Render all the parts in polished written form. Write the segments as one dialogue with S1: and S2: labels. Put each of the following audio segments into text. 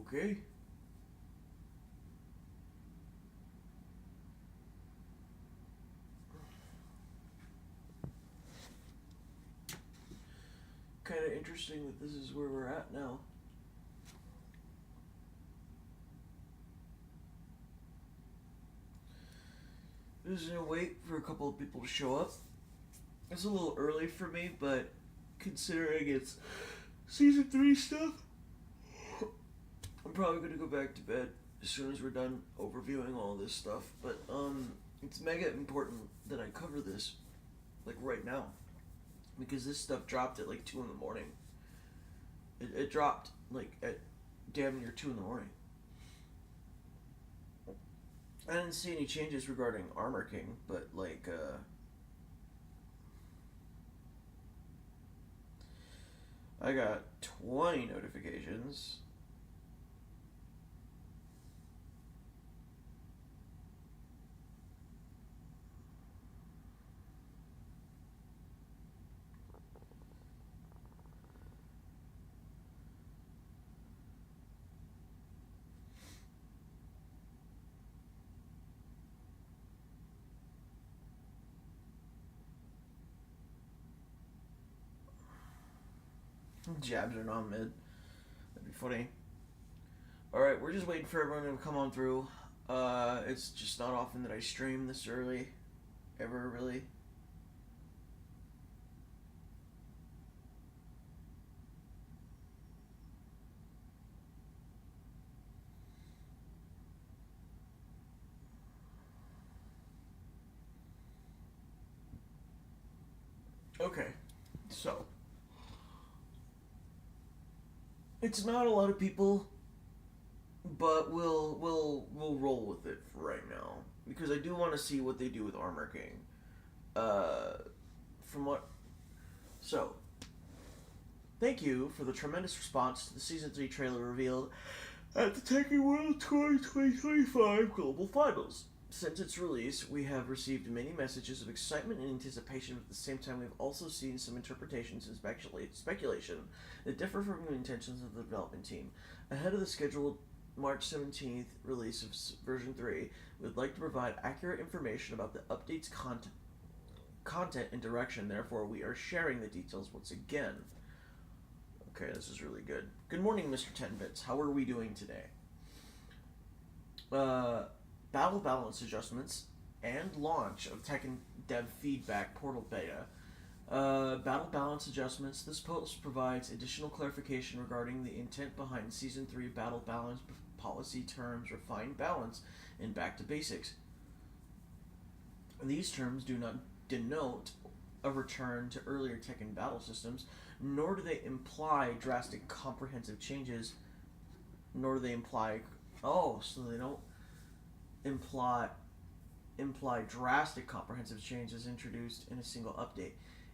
S1: Okay. Kind of interesting that this is where we're at now. Just gonna wait for a couple of people to show up. It's a little early for me, but considering it's season 3 stuff, I'm probably gonna go back to bed as soon as we're done overviewing all this stuff. But it's mega important that I cover this, like right now, because this stuff dropped at like 2 in the morning. It dropped like at damn near 2 in the morning. I didn't see any changes regarding Armor King, but like I got 20 notifications. Jabs are not mid. That'd be funny. Alright, we're just waiting for everyone to come on through. It's just not often that I stream this early. Ever, really. Okay, so it's not a lot of people, but we'll roll with it for right now because I do want to see what they do with Armor King. From what so thank you for the tremendous response to the season 3 trailer revealed at the Tekken World Tour 2025 Global Finals. Since its release, we have received many messages of excitement and anticipation, but at the same time we've also seen some interpretations and speculation that differ from the intentions of the development team. Ahead of the scheduled March 17th release of version 3, we would like to provide accurate information about the update's content and direction. Therefore, we are sharing the details once again. Okay, this is really good. Good morning, Mr. 10-Bits. How are we doing today? Battle balance adjustments and launch of Tekken Dev Feedback Portal Beta. Battle balance adjustments. This post provides additional clarification regarding the intent behind Season 3 battle balance policy terms, refined balance, and back to basics. These terms do not denote a return to earlier Tekken battle systems, nor do they imply drastic comprehensive changes, nor do they imply... Oh, so they don't imply drastic comprehensive changes introduced in a single update,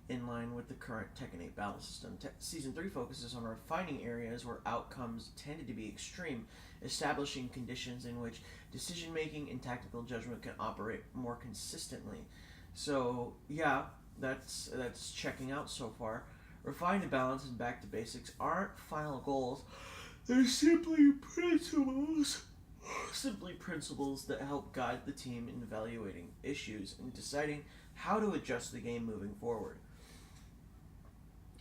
S1: in line with the current Tekken 8 battle system. Season 3 focuses on refining areas where outcomes tended to be extreme, establishing conditions in which decision-making and tactical judgment can operate more consistently. So, yeah, that's checking out so far. Refined to balance and back to basics aren't final goals. They're simply principles that help guide the team in evaluating issues and deciding how to adjust the game moving forward.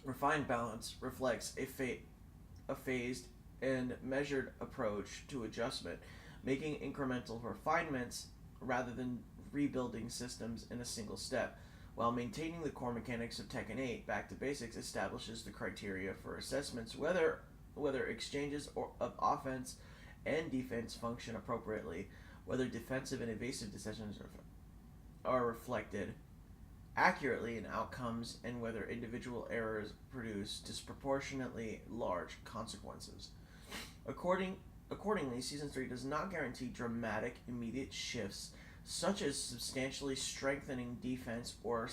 S1: Refined balance reflects a phased and measured approach to adjustment, making incremental refinements rather than rebuilding systems in a single step. While maintaining the core mechanics of Tekken 8, Back to Basics establishes the criteria for assessments whether exchanges of offense and defense function appropriately, whether defensive and evasive decisions are reflected accurately in outcomes, and whether individual errors produce disproportionately large consequences. Accordingly, Season 3 does not guarantee dramatic, immediate shifts, such as substantially strengthening defense or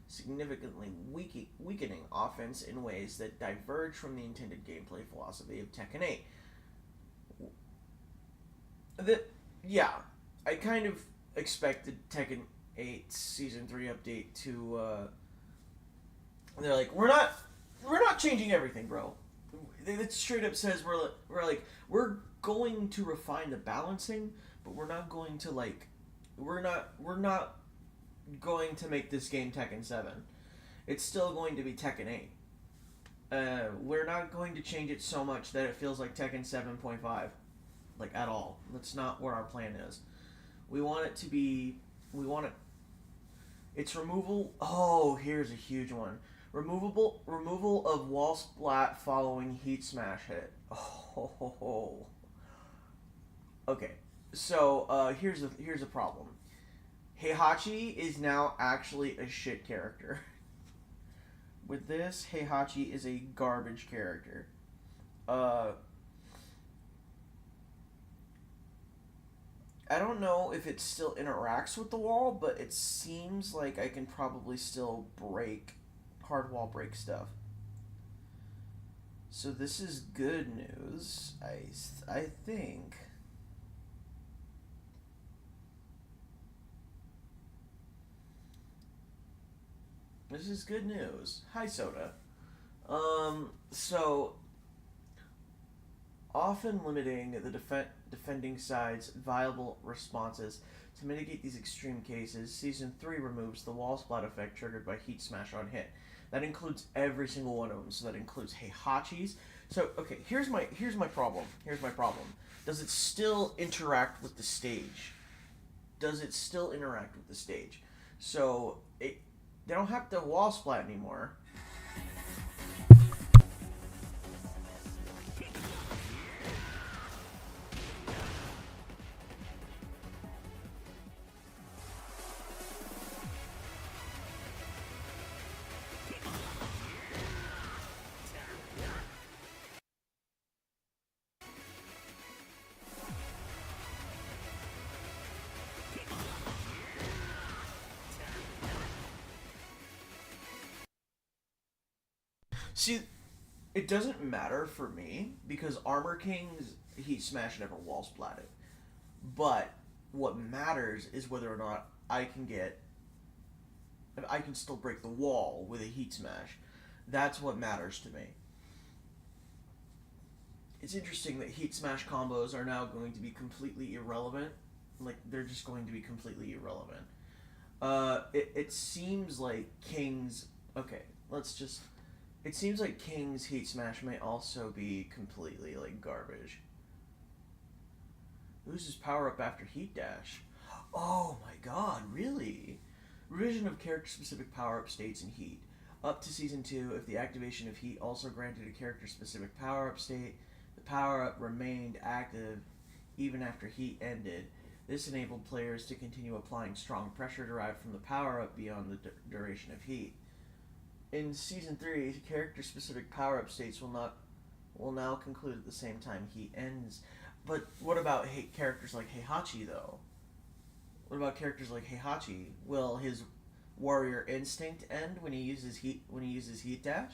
S1: significantly weakening offense in ways that diverge from the intended gameplay philosophy of Tekken 8. I kind of expected Tekken 8 Season 3 update to, they're like, we're not changing everything, bro. It straight up says we're going to refine the balancing, but we're not going to we're not going to make this game Tekken 7. It's still going to be Tekken 8. We're not going to change it so much that it feels like Tekken 7.5, like at all. That's not what our plan is. We want it to be. We want it. It's removal. Oh, here's a huge one. Removal of wall splat following heat smash hit. Oh. Okay, so here's a problem. Heihachi is now actually a shit character. With this, Heihachi is a garbage character. I don't know if it still interacts with the wall, but it seems like I can probably still hard wall break stuff. So this is good news, I think. This is good news. Hi, Soda. So often limiting the defending side's viable responses to mitigate these extreme cases, Season 3 removes the wall splat effect triggered by heat smash on hit. That includes every single one of them. So that includes Heihachi's. So okay, here's my problem. Does it still interact with the stage? So they don't have to wall splat anymore. See, it doesn't matter for me because Armor King's Heat Smash never wall splatted. But what matters is whether or not I can still break the wall with a Heat Smash. That's what matters to me. It's interesting that Heat Smash combos are now going to be completely irrelevant. Like, they're just going to be completely irrelevant. It seems like King's... Okay, let's just... It seems like King's Heat Smash may also be completely, like, garbage. Loses power up after Heat Dash. Oh my god, really? Revision of character-specific power-up states in Heat. Up to Season 2, if the activation of Heat also granted a character-specific power-up state, the power-up remained active even after Heat ended. This enabled players to continue applying strong pressure derived from the power-up beyond the duration of Heat. In Season 3, character-specific power-up states will now conclude at the same time Heat ends. But what about characters like Heihachi, though? What about characters like Heihachi? Will his Warrior Instinct end when he uses Heat Dash?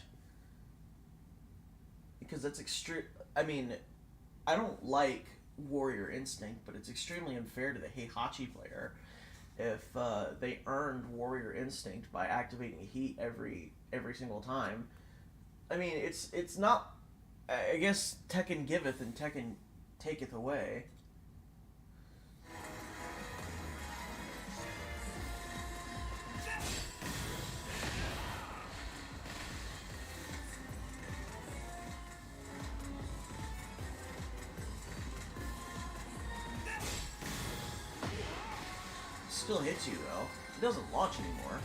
S1: Because that's extreme. I mean, I don't like Warrior Instinct, but it's extremely unfair to the Heihachi player if they earned Warrior Instinct by activating Heat every single time. I mean, it's not. I guess Tekken giveth and Tekken taketh away. Still hits you though. It doesn't launch anymore.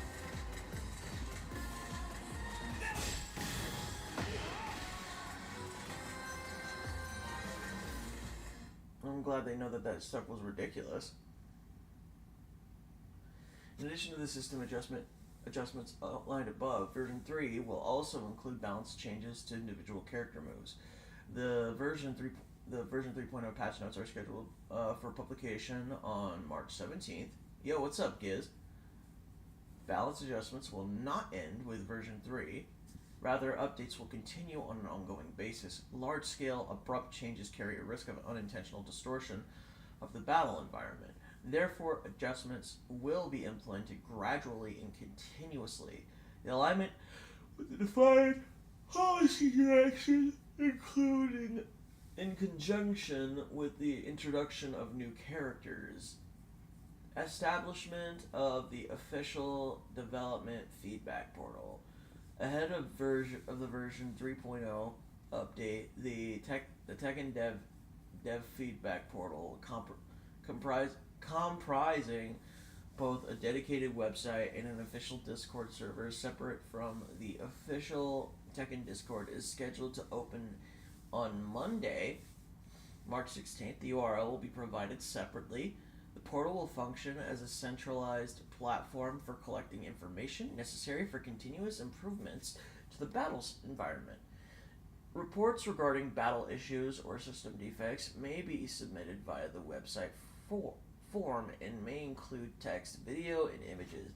S1: I'm glad they know that stuff was ridiculous. In addition to the system adjustments outlined above, version 3 will also include balance changes to individual character moves. The version 3.0 patch notes are scheduled for publication on March 17th. Yo, what's up, Giz? Balance adjustments will not end with version 3. Rather, updates will continue on an ongoing basis. Large-scale, abrupt changes carry a risk of unintentional distortion of the battle environment. Therefore, adjustments will be implemented gradually and continuously. The alignment with the defined policy direction including in conjunction with the introduction of new characters. Establishment of the official development feedback portal. Ahead of the version 3.0 update, the Tekken Dev feedback portal comprising both a dedicated website and an official Discord server separate from the official Tekken Discord is scheduled to open on Monday, March 16th. The URL will be provided separately. The portal will function as a centralized platform for collecting information necessary for continuous improvements to the battle's environment. Reports regarding battle issues or system defects may be submitted via the website form and may include text, video, and images.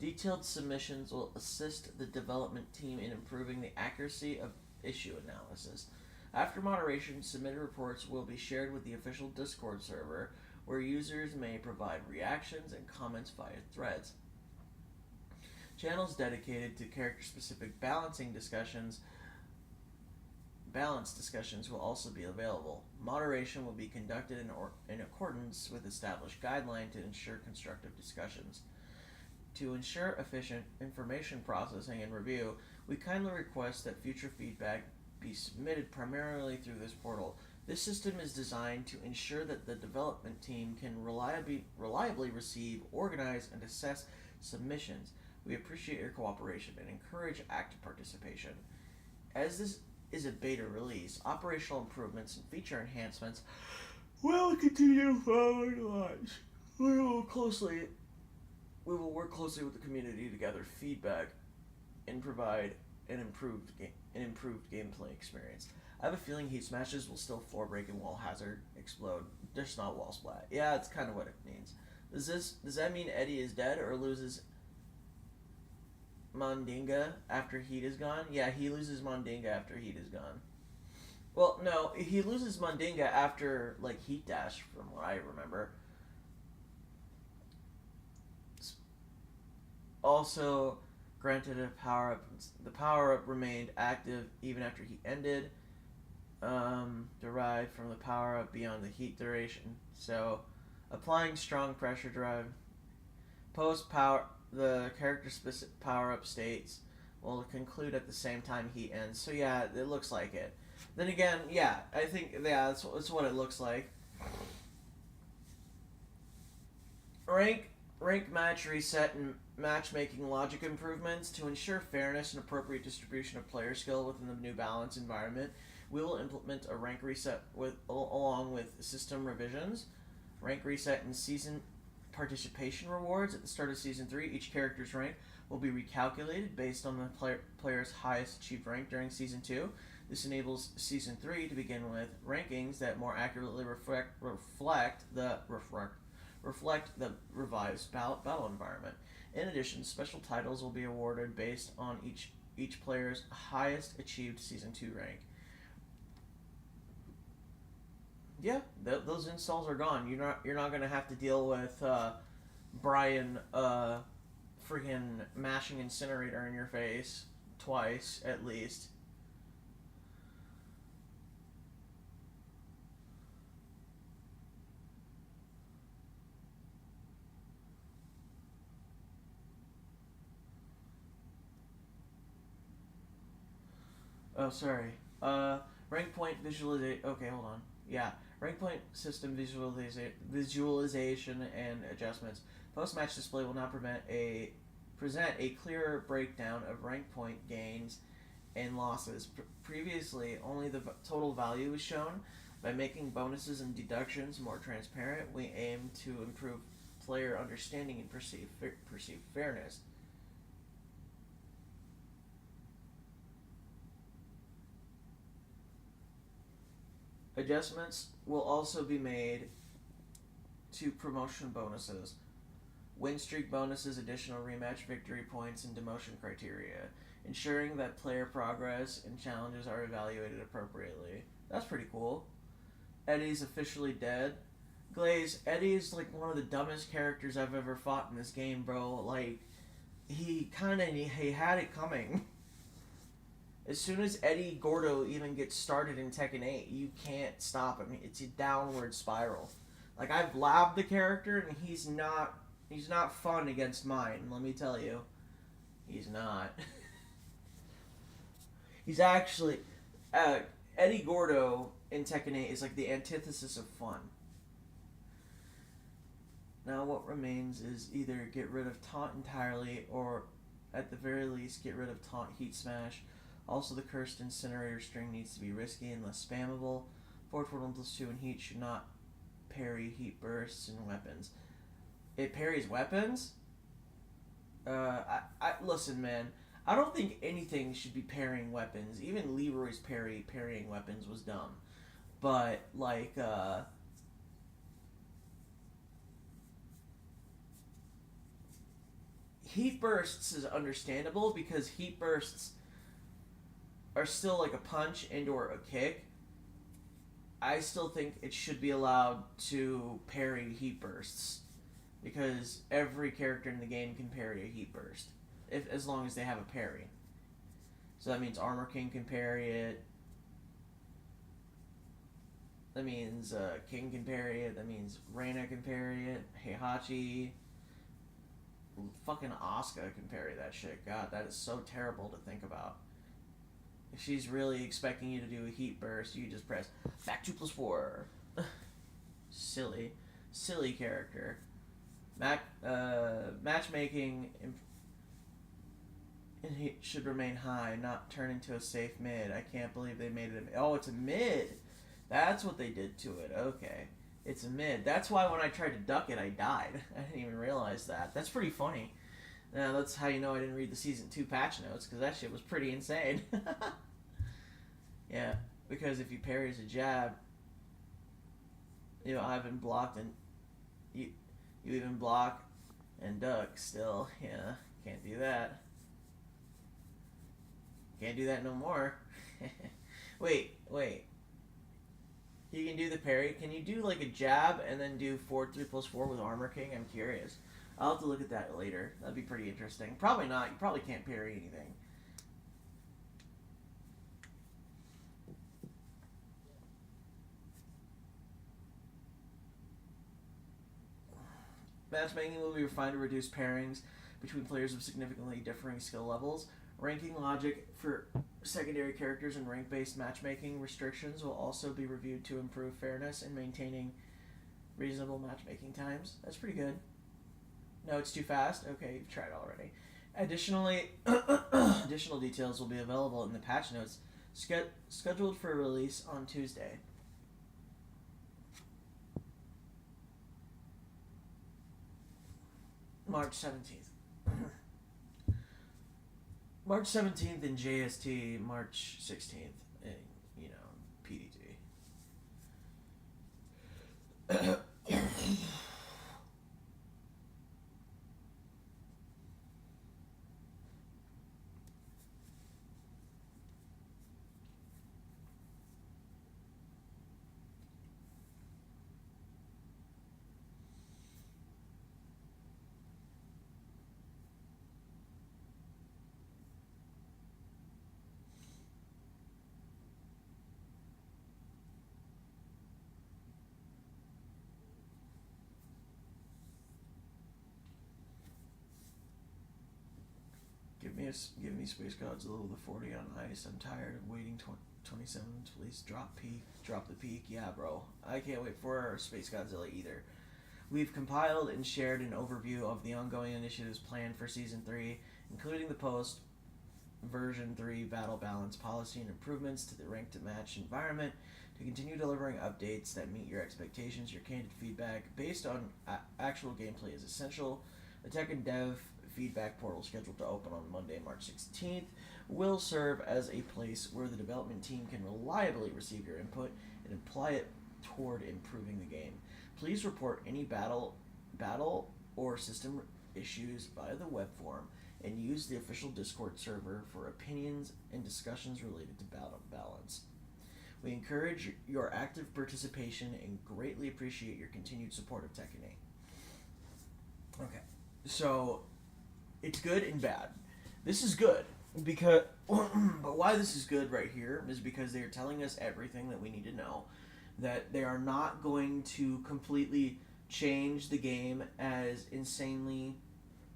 S1: Detailed submissions will assist the development team in improving the accuracy of issue analysis. After moderation, submitted reports will be shared with the official Discord server, where users may provide reactions and comments via threads. Channels dedicated to character-specific balance discussions will also be available. Moderation will be conducted in accordance with established guidelines to ensure constructive discussions. To ensure efficient information processing and review, we kindly request that future feedback be submitted primarily through this portal. This system is designed to ensure that the development team can reliably receive, organize, and assess submissions. We appreciate your cooperation and encourage active participation. As this is a beta release, operational improvements and feature enhancements will continue following launch. We will work closely with the community to gather feedback and provide an improved gameplay experience. I have a feeling Heat Smashes will still floor break and wall hazard explode, just not wall splat. Yeah, that's kind of what it means. Does that mean Eddie is dead or loses Mandinga after Heat is gone? Yeah, he loses Mandinga after Heat is gone. Well, no, he loses Mandinga after like Heat Dash, from what I remember. Also, granted a power up. The power up remained active even after Heat ended. Derived from the power up beyond the heat duration. So, applying strong pressure drive. Post power, the character specific power up states will conclude at the same time heat ends. So yeah, it looks like it. Then again, yeah, I think that's what it looks like. Rank match reset and matchmaking logic improvements to ensure fairness and appropriate distribution of player skill within the new balance environment. We will implement a rank reset along with system revisions. Rank reset and season participation rewards at the start of Season 3. Each character's rank will be recalculated based on the player's highest achieved rank during Season 2. This enables Season 3 to begin with rankings that more accurately reflect the revised battle environment. In addition, special titles will be awarded based on each player's highest achieved Season 2 rank. Yeah, those installs are gone. You're not gonna have to deal with Brian freaking mashing Incinerator in your face twice at least. Oh, sorry. Rank point visualization. Okay, hold on. Yeah, rank point system visualization and adjustments. Post-match display will now present a clearer breakdown of rank point gains and losses. Previously, only the total value was shown. By making bonuses and deductions more transparent, we aim to improve player understanding and perceived fairness. Adjustments will also be made to promotion bonuses, win streak bonuses, additional rematch victory points, and demotion criteria, ensuring that player progress and challenges are evaluated appropriately. That's pretty cool. Eddie's officially dead. Glaze, Eddie is like one of the dumbest characters I've ever fought in this game, bro. Like, he had it coming. As soon as Eddie Gordo even gets started in Tekken 8, you can't stop him. It's a downward spiral. Like, I've labbed the character, and he's not fun against mine, let me tell you. He's not. He's actually... Eddie Gordo in Tekken 8 is like the antithesis of fun. Now what remains is either get rid of Taunt entirely, or at the very least get rid of Taunt Heat Smash. Also, the Cursed Incinerator string needs to be risky and less spammable. Forward 1+2 and Heat should not parry Heat Bursts and weapons. It parries weapons? Listen, man. I don't think anything should be parrying weapons. Even Leroy's parrying weapons was dumb. But, like, Heat Bursts is understandable because Heat Bursts are still like a punch and or a kick. I still think it should be allowed to parry Heat Bursts because every character in the game can parry a Heat Burst, as long as they have a parry. So that means Armor King can parry it. That means King can parry it. That means Reina can parry it. Heihachi. Fucking Asuka can parry that shit. God, that is so terrible to think about. If she's really expecting you to do a Heat Burst, you just press back 2+4. Silly character. Matchmaking should remain high, not turn into a safe mid. I can't believe they made it. Oh, it's a mid. That's what they did to it. Okay, it's a mid. That's why when I tried to duck it, I died. I didn't even realize that. That's pretty funny. Now, that's how you know I didn't read the Season 2 patch notes, because that shit was pretty insane. Yeah, because if you parry as a jab, you know, I've been blocked, and you even block and duck still. Yeah, can't do that. Can't do that no more. Wait. You can do the parry. Can you do like a jab and then do forward 3+4 with Armor King? I'm curious. I'll have to look at that later. That'd be pretty interesting. Probably not. You probably can't parry anything. Matchmaking will be refined to reduce pairings between players of significantly differing skill levels. Ranking logic for secondary characters and rank-based matchmaking restrictions will also be reviewed to improve fairness and maintaining reasonable matchmaking times. That's pretty good. No, it's too fast? Okay, you've tried already. Additionally, additional details will be available in the patch notes scheduled for release on Tuesday. March 17th. March 17th in JST, March 16th in, PDT. Give me Space Godzilla with a 40 on ice. I'm tired of waiting 27. Please drop the peak. Yeah, bro. I can't wait for Space Godzilla either. We've compiled and shared an overview of the ongoing initiatives planned for Season 3, including the post-Version 3 battle balance policy and improvements to the rank-to-match environment. To continue delivering updates that meet your expectations, your candid feedback based on actual gameplay is essential. The Tekken Dev feedback portal, scheduled to open on Monday, March 16th, will serve as a place where the development team can reliably receive your input and apply it toward improving the game. Please report any battle or system issues via the web form and use the official Discord server for opinions and discussions related to battle balance. We encourage your active participation and greatly appreciate your continued support of Tekken 8. Okay, so it's good and bad. This is good. because but why this is good right here is because they're telling us everything that we need to know, that they are not going to completely change the game as insanely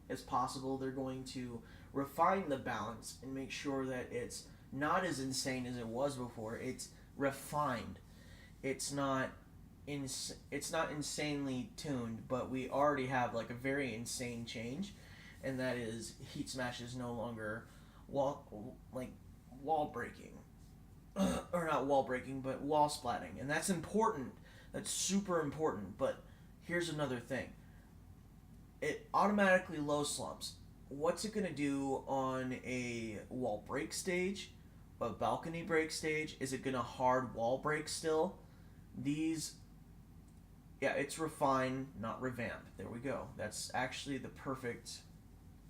S1: as possible. They're going to refine the balance and make sure that it's not as insane as it was before. It's refined. It's not it's not insanely tuned, but we already have like a very insane change, and that is Heat Smash is no longer wall like wall breaking, or not wall breaking, but wall splatting, and that's important. That's super important. But here's another thing: it automatically low slumps. What's it gonna do on a wall break stage, a balcony break stage? Is it gonna hard wall break still? These Yeah, it's refine, not revamp. There we go. That's actually the perfect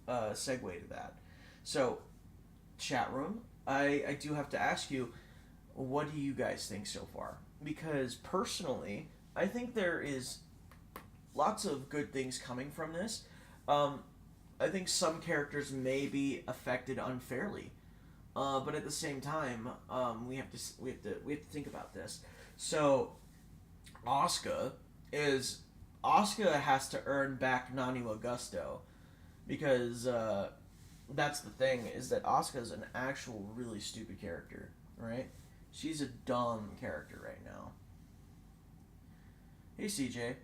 S1: segue to that. So, chat room, I do have to ask you, what do you guys think so far? Because personally, I think there is lots of good things coming from this. Um, I think some characters may be affected unfairly, but at the same time, we have to think about this. So, Asuka is Asuka has to earn back Naniwa Gusto, because that's the thing, is that Asuka is an actual really stupid character, right? She's a dumb character right now. Hey CJ.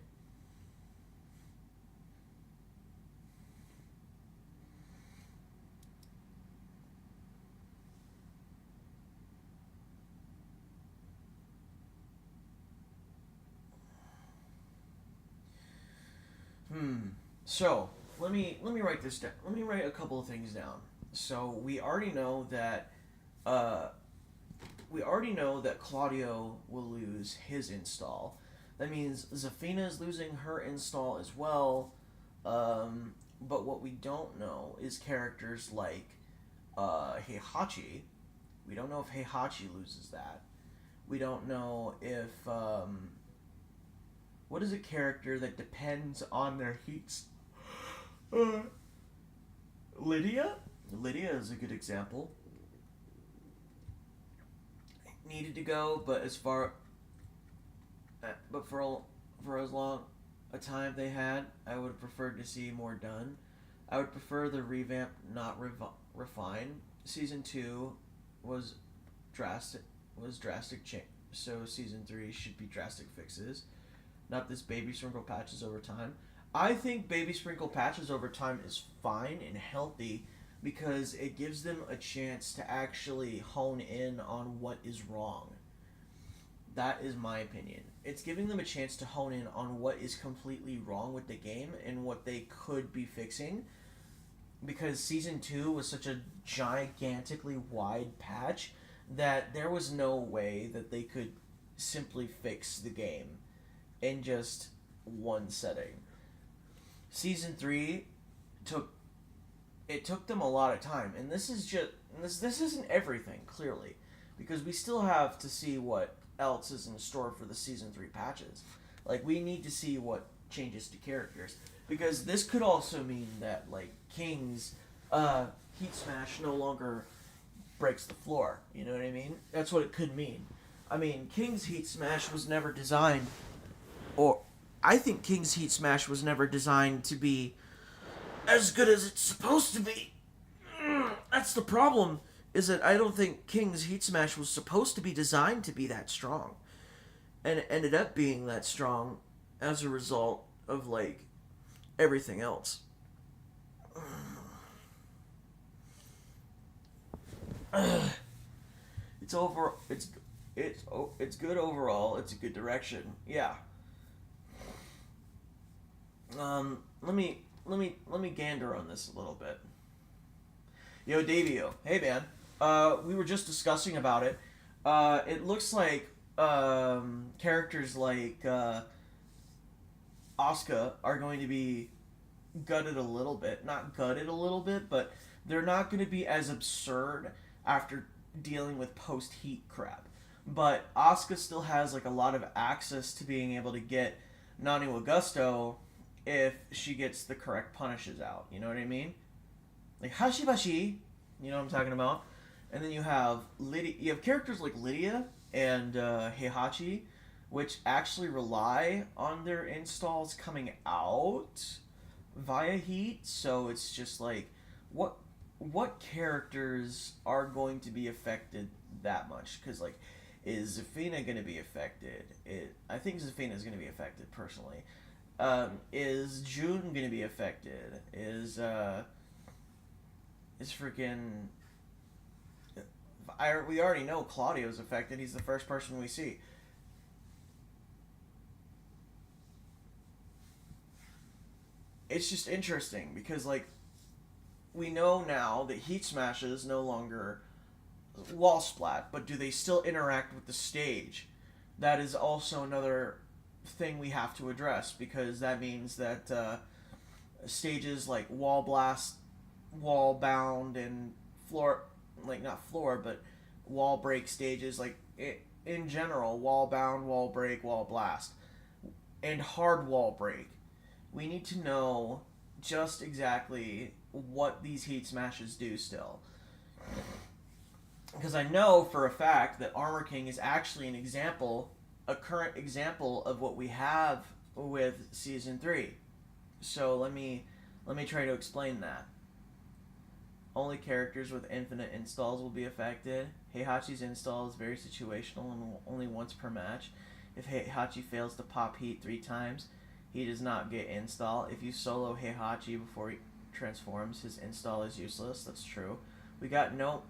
S1: So let me write this down. Let me write a couple of things down. So uh, we already know that Claudio will lose his install. That means Zafina is losing her install as well. But what we don't know is characters like Heihachi. We don't know if Heihachi loses that. We don't know if what is a character that depends on their heats. Uh, Lydia. Lydia is a good example. Needed to go, but for as long a time they had, I would have preferred to see more done. I would prefer the revamp, not refine. Season 2 was drastic change. So season 3 should be drastic fixes, not this baby sprinkle patches over time. I think baby sprinkle patches over time is fine and healthy, because it gives them a chance to actually hone in on what is wrong. That is my opinion. It's giving them a chance to hone in on what is completely wrong with the game and what they could be fixing, because season 2 was such a gigantically wide patch that there was no way that they could simply fix the game in just one setting. Season 3 took took them a lot of time, and this isn't everything, clearly, because we still have to see what else is in store for the season 3 patches. Like, we need to see what changes to characters, because this could also mean that, like, King's Heat Smash no longer breaks the floor. You know what I mean? That's what it could mean. I mean, King's Heat Smash was never designed, or I think King's Heat Smash was never designed to be as good as it's supposed to be. That's the problem, is that I don't think King's Heat Smash was supposed to be designed to be that strong. And it ended up being that strong as a result of, like, everything else. It's over. It's good overall. It's a good direction. Yeah. Let me gander on this a little bit. Yo, Davio. Hey, man. We were just discussing about it. It looks like characters like Asuka are going to be gutted a little bit. Not gutted a little bit, but they're not going to be as absurd after dealing with post heat crap. But Asuka still has like a lot of access to being able to get Nani Wagusto if she gets the correct punishes out. You know what I mean? Like Hashibashi, You know what I'm talking about? And then you have Lydia. You have characters like Lydia and Heihachi, which actually rely on their installs coming out via heat. So it's just like, what characters are going to be affected that much? Because like, is Zafina going to be affected? I think Zafina is going to be affected personally. Is June going to be affected? Is freaking... we already know Claudio's affected. He's the first person we see. It's just interesting because, like, we know now that Heat Smash is no longer wall splat, but do they still interact with the stage? That is also another thing we have to address, because that means that stages like wall blast, wall bound, and floor, like not floor, but wall break stages, like in general, wall bound, wall break, wall blast, and hard wall break. We need to know just exactly what these Heat Smashes do still. Because I know for a fact that Armor King is actually an example, a current example of what we have with Season 3. So let me try to explain that. Only characters with infinite installs will be affected. Heihachi's install is very situational and only once per match. If Heihachi fails to pop heat 3 times, he does not get install. If you solo Heihachi before he transforms, his install is useless. That's true. We got no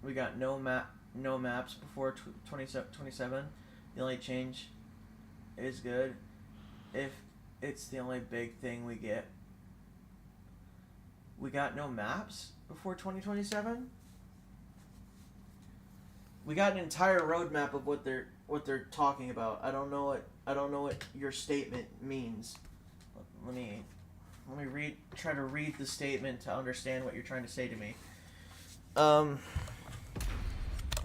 S1: maps before 27. The only change is good if it's the only big thing we get. We got no maps before 2027? We got an entire roadmap of what they're talking about. I don't know what your statement means. Let me try to read the statement to understand what you're trying to say to me.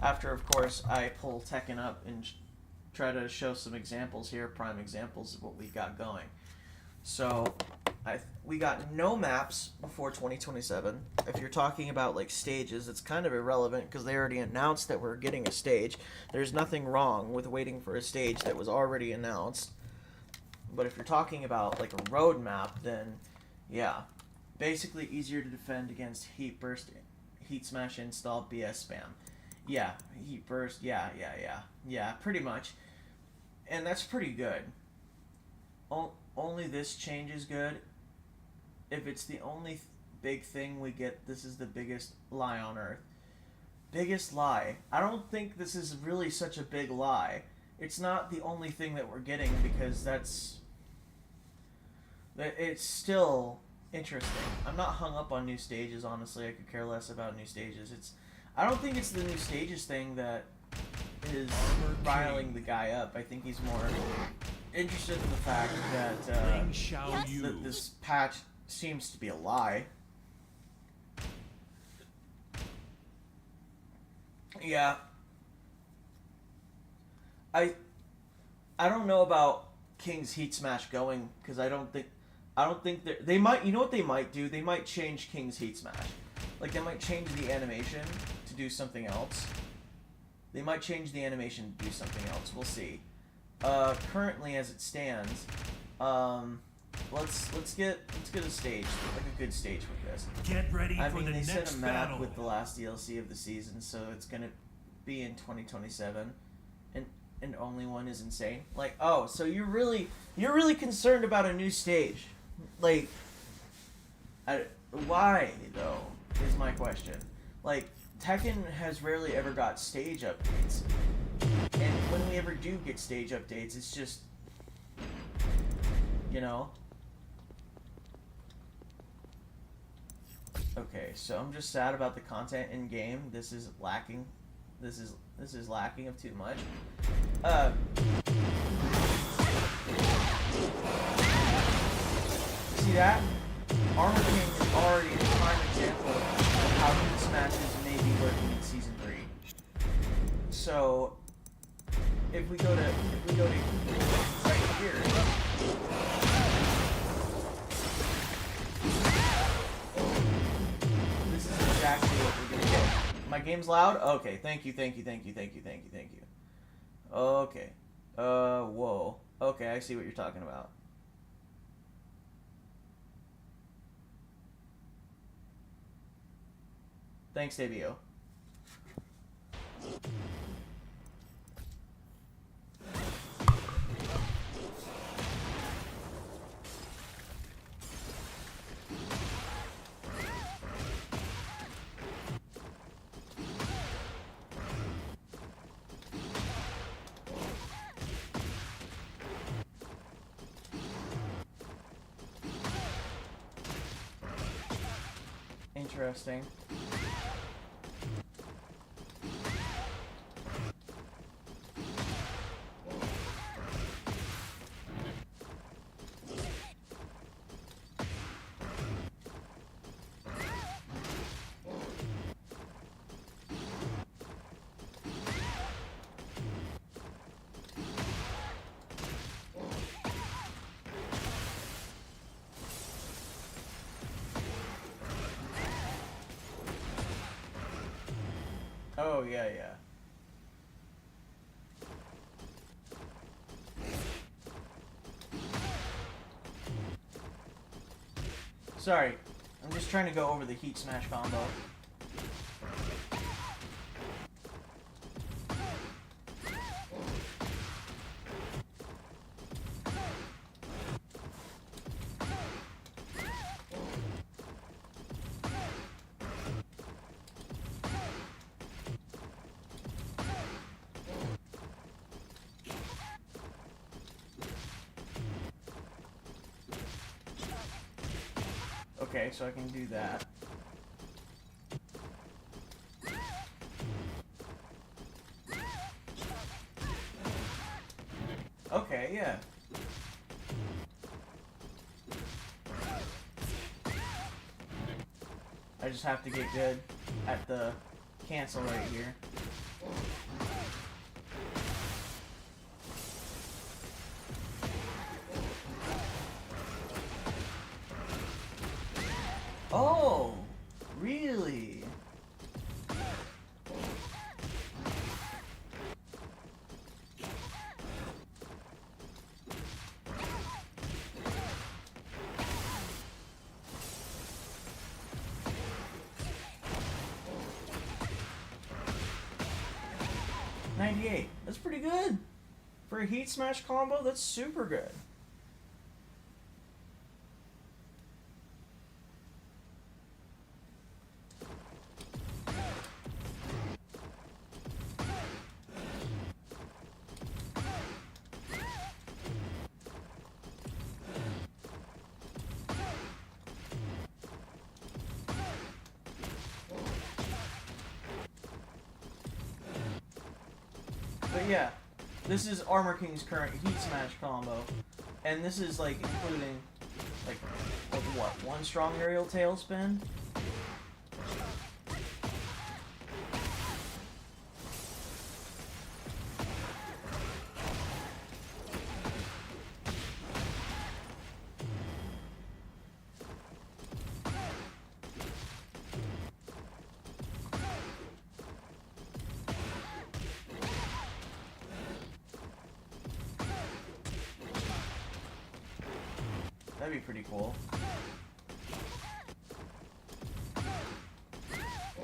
S1: After, of course, I pull Tekken up and try to show some examples here, prime examples of what we got going. So, we got no maps before 2027. If you're talking about like stages, it's kind of irrelevant because they already announced that we're getting a stage. There's nothing wrong with waiting for a stage that was already announced. But if you're talking about like a roadmap, then yeah, basically easier to defend against Heat Burst, Heat Smash install, BS spam. Yeah, Heat Burst, yeah, pretty much. And that's pretty good. Only this change is good. If it's the only big thing we get, this is the biggest lie on earth. Biggest lie. I don't think this is really such a big lie. It's not the only thing that we're getting, because it's still interesting. I'm not hung up on new stages, honestly. I could care less about new stages. I don't think it's the new stages thing that is riling the guy up. I think he's more interested in the fact that that this patch seems to be a lie. Yeah. I don't know about King's Heat Smash going, because I don't think they might. You know what they might do? They might change King's Heat Smash. Like, they might change the animation to do something else. They might change the animation to do something else. We'll see. Currently, as it stands, let's get a stage, like a good stage with this.
S2: Get ready
S1: I
S2: for
S1: mean,
S2: the
S1: they
S2: next
S1: said a map
S2: battle.
S1: with the last DLC of the season, so it's gonna be in 2027, and only one is insane. Like, oh, so you're really concerned about a new stage, like, why though? Is my question. Like, Tekken has rarely ever got stage updates. And when we ever do get stage updates, it's just, you know. Okay, so I'm just sad about the content in game. This is lacking. This is lacking of too much. See that? Armor King is already a prime example of how Heat Smashes may be working in Season 3. So, if we go to right here, this is exactly what My game's loud? Okay, thank you, thank you, thank you, thank you, thank you, thank you. Okay. Whoa. Okay, I see what you're talking about. Thanks, Davio. Interesting. Oh, yeah, yeah. Sorry, I'm just trying to go over the heat smash combo. Okay, so I can do that. Okay, yeah. I just have to get good at the cancel right here. Oh, really? $98. That's pretty good. For a heat smash combo, that's super good. But yeah, this is Armor King's current heat smash combo, and this is like including like what, one strong aerial tailspin. That'd be pretty cool.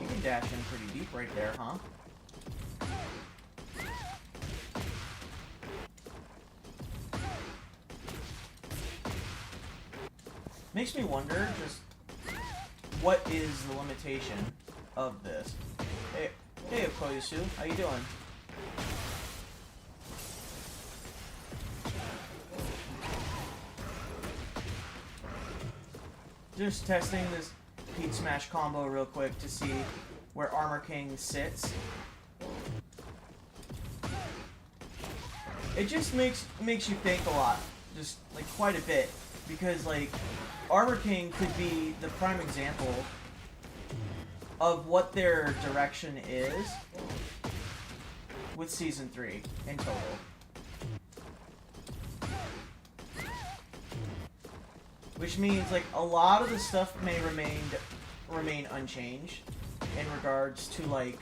S1: You can dash in pretty deep right there, huh? Makes me wonder just what is the limitation of this. Hey, Okoyasu, how you doing? Just testing this heat smash combo real quick to see where Armor King sits. It just makes you think a lot, just like quite a bit, because like Armor King could be the prime example of what their direction is with Season 3 in total. Which means like a lot of the stuff may remain unchanged, in regards to like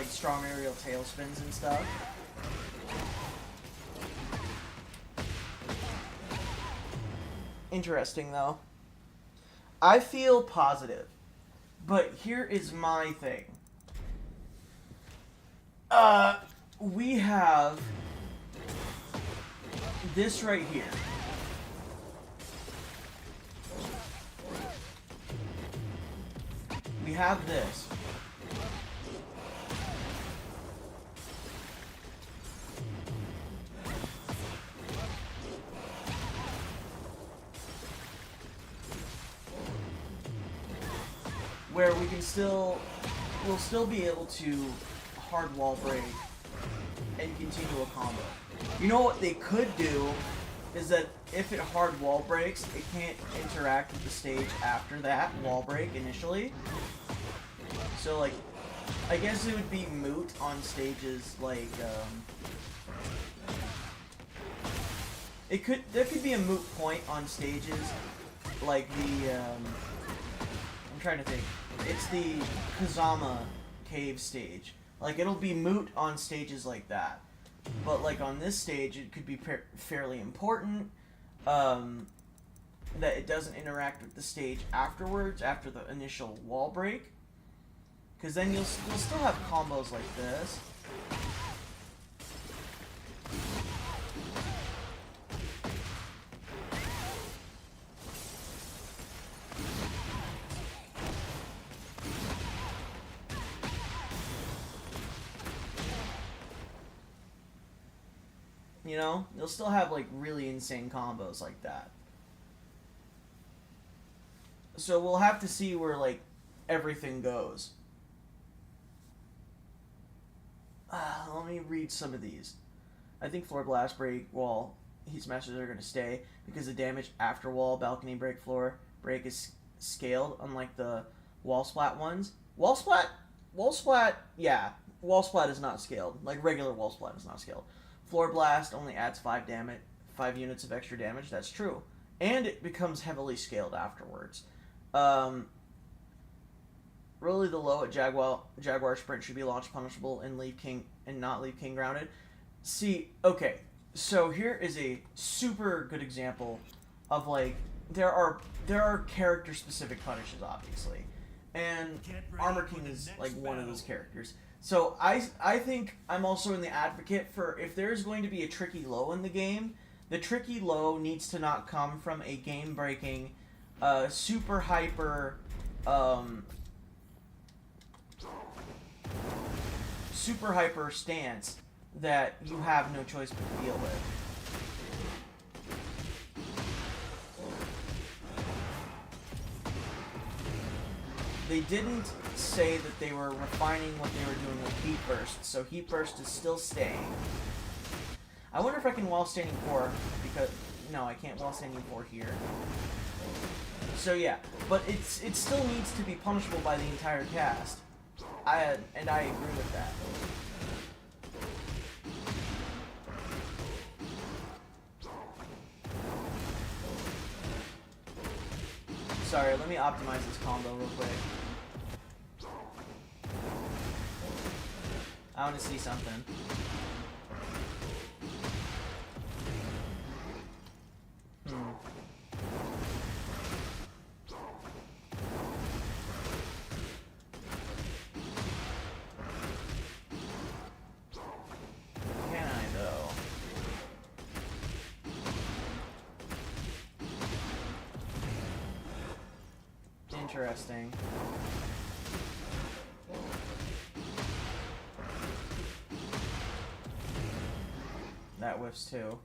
S1: strong aerial tailspins and stuff. Interesting though. I feel positive, but here is my thing. We have this right here. We have this. Where we can we'll still be able to hard wall break and continue a combo. You know what they could do is that if it hard wall breaks, it can't interact with the stage after that wall break initially. So like, I guess it would be moot on stages like, there could be a moot point on stages like the, I'm trying to think. It's the Kazama cave stage. Like, it'll be moot on stages like that. But, like, on this stage, it could be fairly important that it doesn't interact with the stage afterwards, after the initial wall break. Because then you'll still have combos like this. You know, you'll still have like really insane combos like that. So we'll have to see where like everything goes. Let me read some of these. I think floor blast break wall heat smashers are going to stay because the damage after wall balcony break floor break is scaled, unlike the wall splat ones. Wall splat, yeah, wall splat is not scaled. Like regular wall splat is not scaled. Floor blast only adds 5 units of extra damage. That's true, and it becomes heavily scaled afterwards. Really, the low at Jaguar Sprint should be launch punishable and not leave King grounded. See, okay, so here is a super good example of like there are character specific punishes, obviously, and Armor King is like one of those characters. So I think I'm also in the advocate for if there's going to be a tricky low in the game, the tricky low needs to not come from a game breaking, super hyper stance that you have no choice but to deal with. They didn't say that they were refining what they were doing with Heat Burst, so Heat Burst is still staying. I wonder if I can wall standing 4, because no, I can't wall standing 4 here. So yeah, but it still needs to be punishable by the entire cast. I agree with that. Sorry, let me optimize this combo real quick. I want to see something. Can I, though? Interesting. That whiffs too.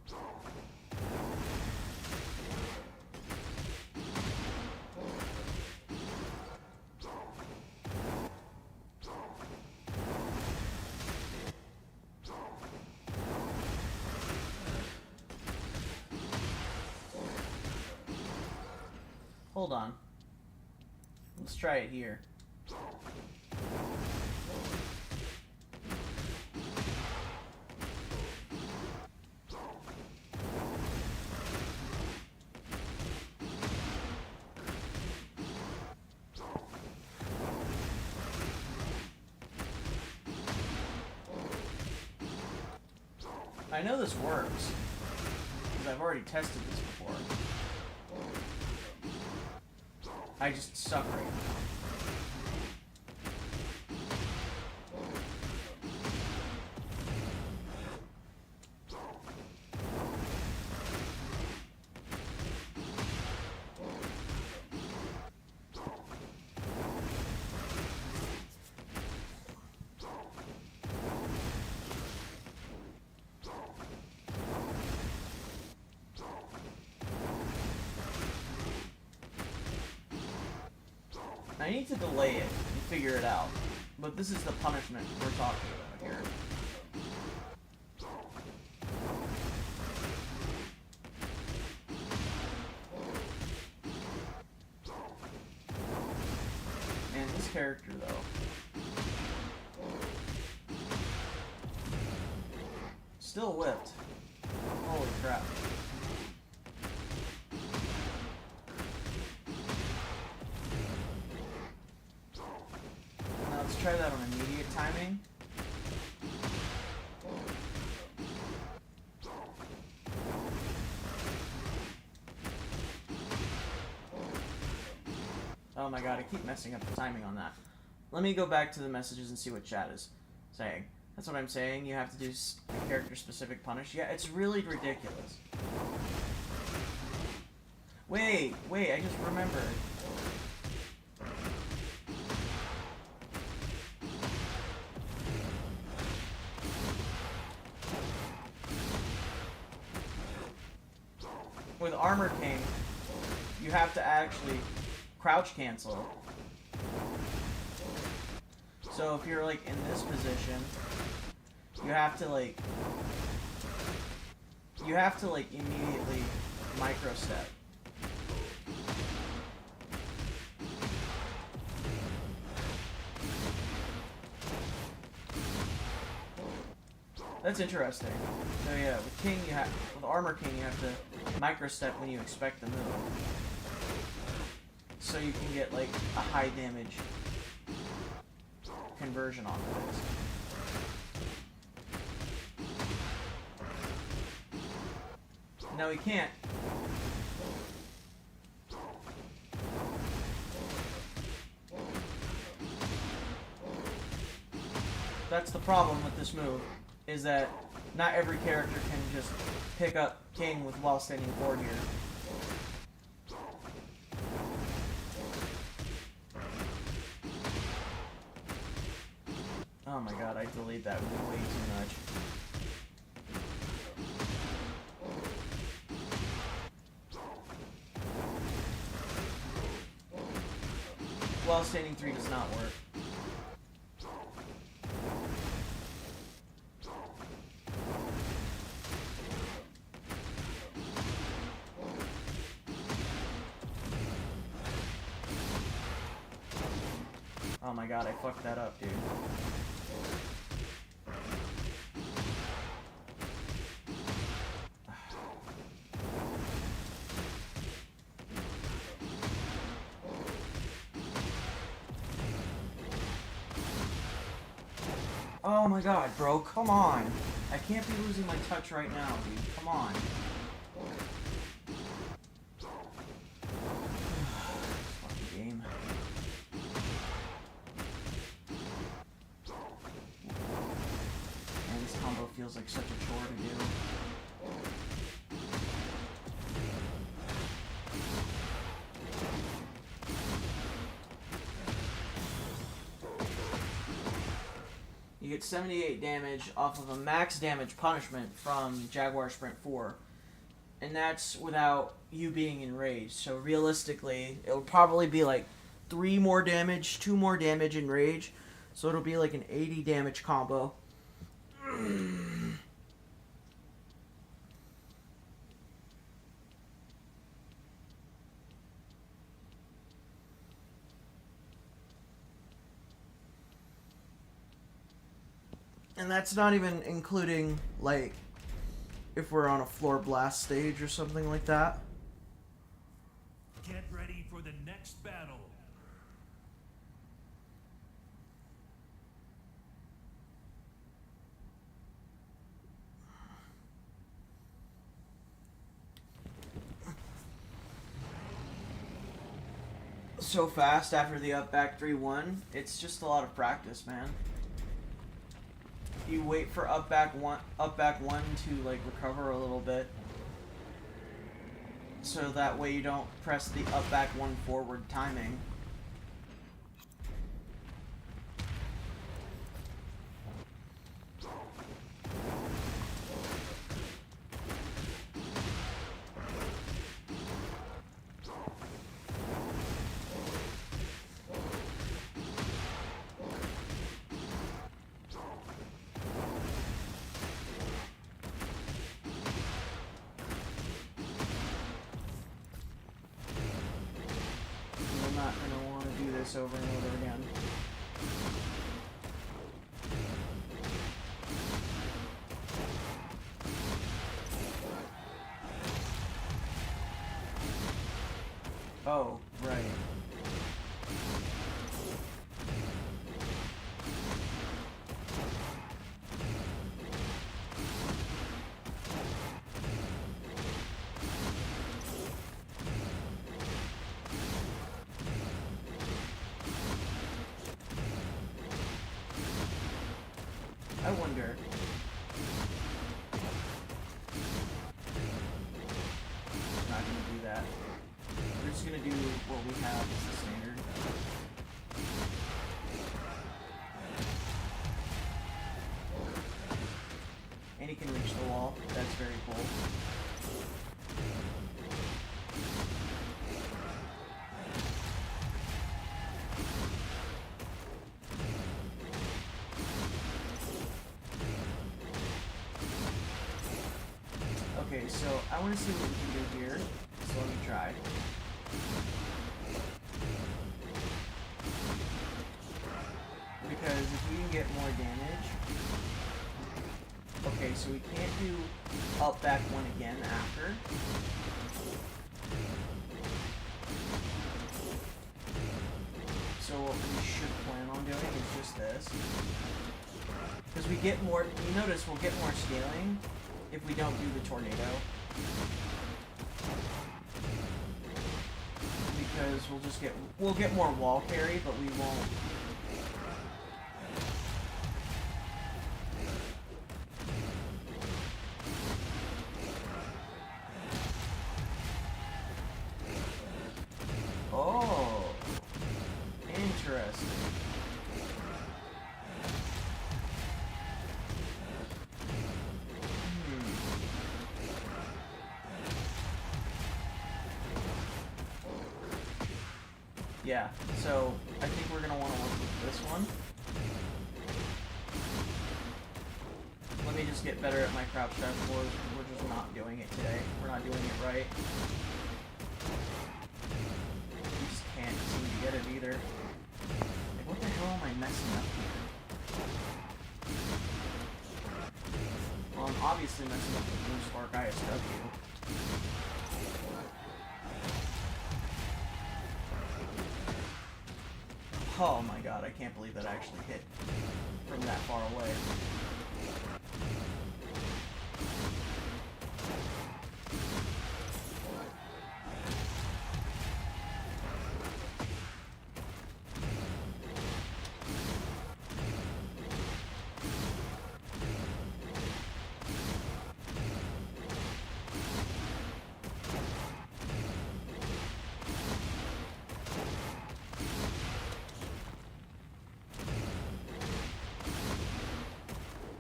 S1: Hold on. Let's try it here. I know this works, because I've already tested this before. I just suck right now. I need to delay it and figure it out, but this is the punishment we're talking about here. And this character, though, still whipped. Holy crap. Let's try that on immediate timing. Oh my god, I keep messing up the timing on that. Let me go back to the messages and see what chat is saying. That's what I'm saying, you have to do a character-specific punish. Yeah, it's really ridiculous. Wait, I just remembered. With Armor King, you have to actually crouch cancel. So if you're like in this position, you have to like immediately micro step. That's interesting. So yeah, with King with Armor King you have to micro step when you expect the move. So you can get like a high damage conversion off of this. No, he can't. That's the problem with this move, is that not every character can just pick up King with while standing forward here. Oh my god, I delayed that way too much. While standing 3 does not work. Oh my god, I fucked that up, dude. Oh my god, bro, come on. I can't be losing my touch right now, dude. Come on. Fucking game. Man, this combo feels like such a chore to do. You get 78 damage off of a max damage punishment from Jaguar Sprint 4. And that's without you being enraged. So realistically, it'll probably be like 3 more damage, 2 more damage in rage. So it'll be like an 80 damage combo. And that's not even including, like, if we're on a floor blast stage or something like that.
S2: Get ready for the next battle.
S1: so fast after the up back 3-1. It's just a lot of practice, man. You wait for up back one to like recover a little bit, so that way you don't press the up back 1 forward timing. Over and over again. Oh, right. I wonder. I'm not gonna do that. We're just gonna do what we have as the standard. And he can reach the wall. That's very cool. Okay, so I want to see what we can do here, so let me try. Because if we can get more damage... Okay, so we can't do up back 1 again after. So what we should plan on doing is just this. Because we get more... You notice we'll get more scaling if we don't do the tornado. Because we'll get more wall carry, but we won't. Oh, interesting. Yeah, so I think we're going to want to work with this one. Let me just get better at my crouch dash forwards. We're just not doing it today. We're not doing it right. We just can't seem to get it either. Like, what the hell am I messing up here? Well, I'm obviously messing up with Blue Spark ISW. Oh my god, I can't believe that actually hit from that far away.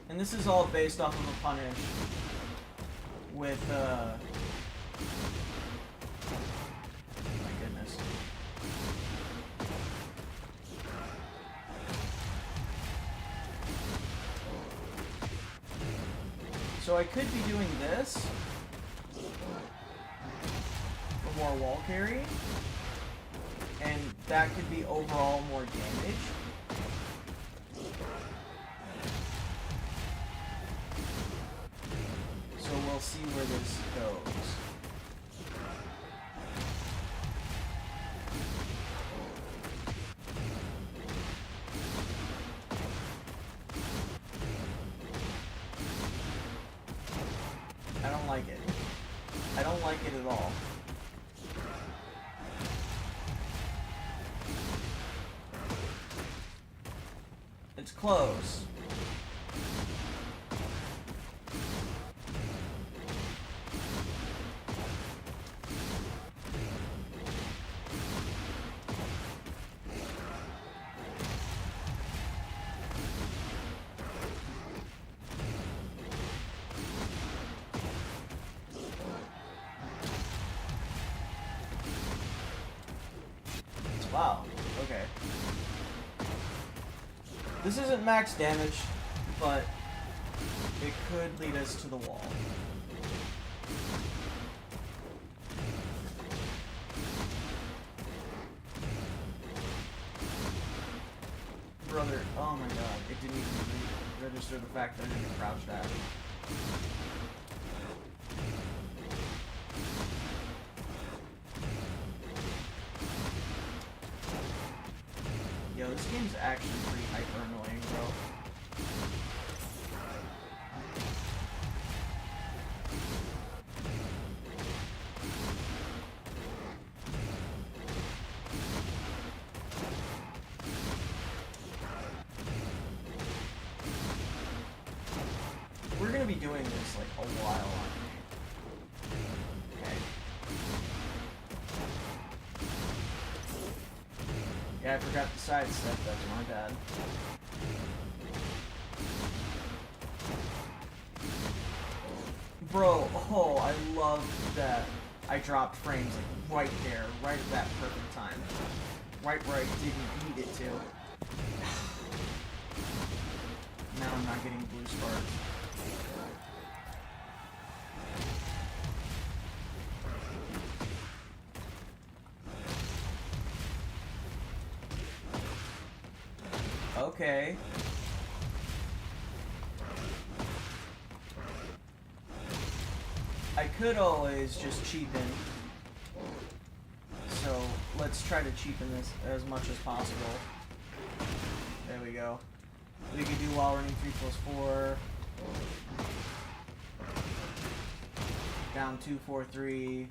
S1: And this is all based off of a punish with, my goodness. So I could be doing this for more wall carry, and that could be overall more damage. So we'll see where this goes. I don't like it. I don't like it at all. It's close. Wow, okay. This isn't max damage, but it could lead us to the wall. Brother, oh my god, it didn't even register the fact that I didn't crouch that. Yo, this game's actually pretty hyper annoying, bro. We're gonna be doing this like a while on me. Okay. Yeah, I forgot the side step, that's my bad. Bro, oh, I love that I dropped frames like right there, right at that perfect time. Right where I didn't need it to. Now I'm not getting blue sparks. Okay. I could always just cheapen. So let's try to cheapen this as much as possible. There we go. We could do while running 3+4. Down 2, 4, 3.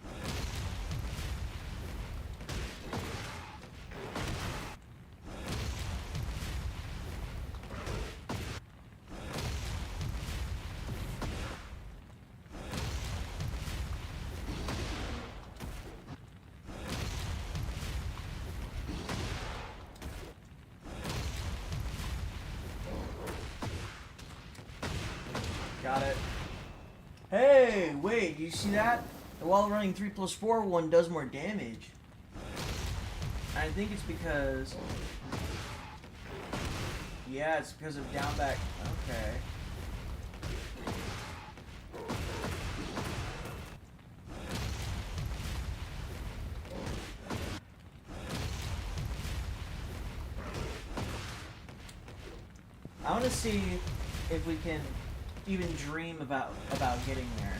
S1: Got it. Hey, wait, you see that? The while running 3+4 one does more damage. I think it's because... Yeah, it's because of down back. Okay. I want to see if we can even dream about getting there.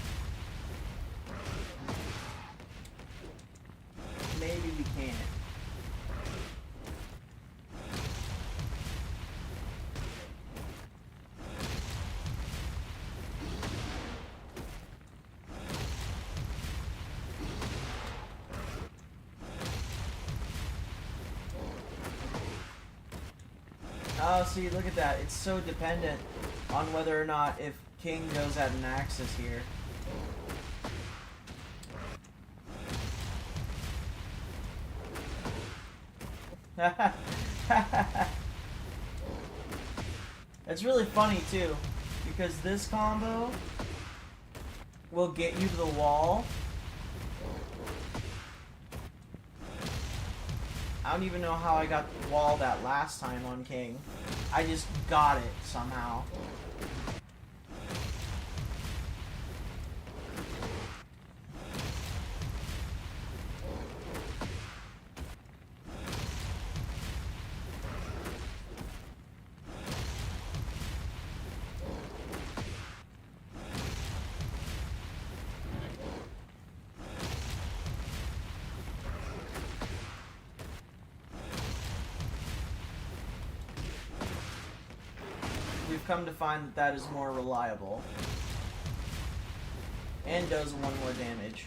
S1: Maybe we can't. Oh, see, look at that. It's so dependent on whether or not if King goes at an axis here. It's really funny too, because this combo will get you to the wall. I don't even know how I got the wall that last time on King. I just got it somehow. We've come to find that that is more reliable. And does 1 more damage.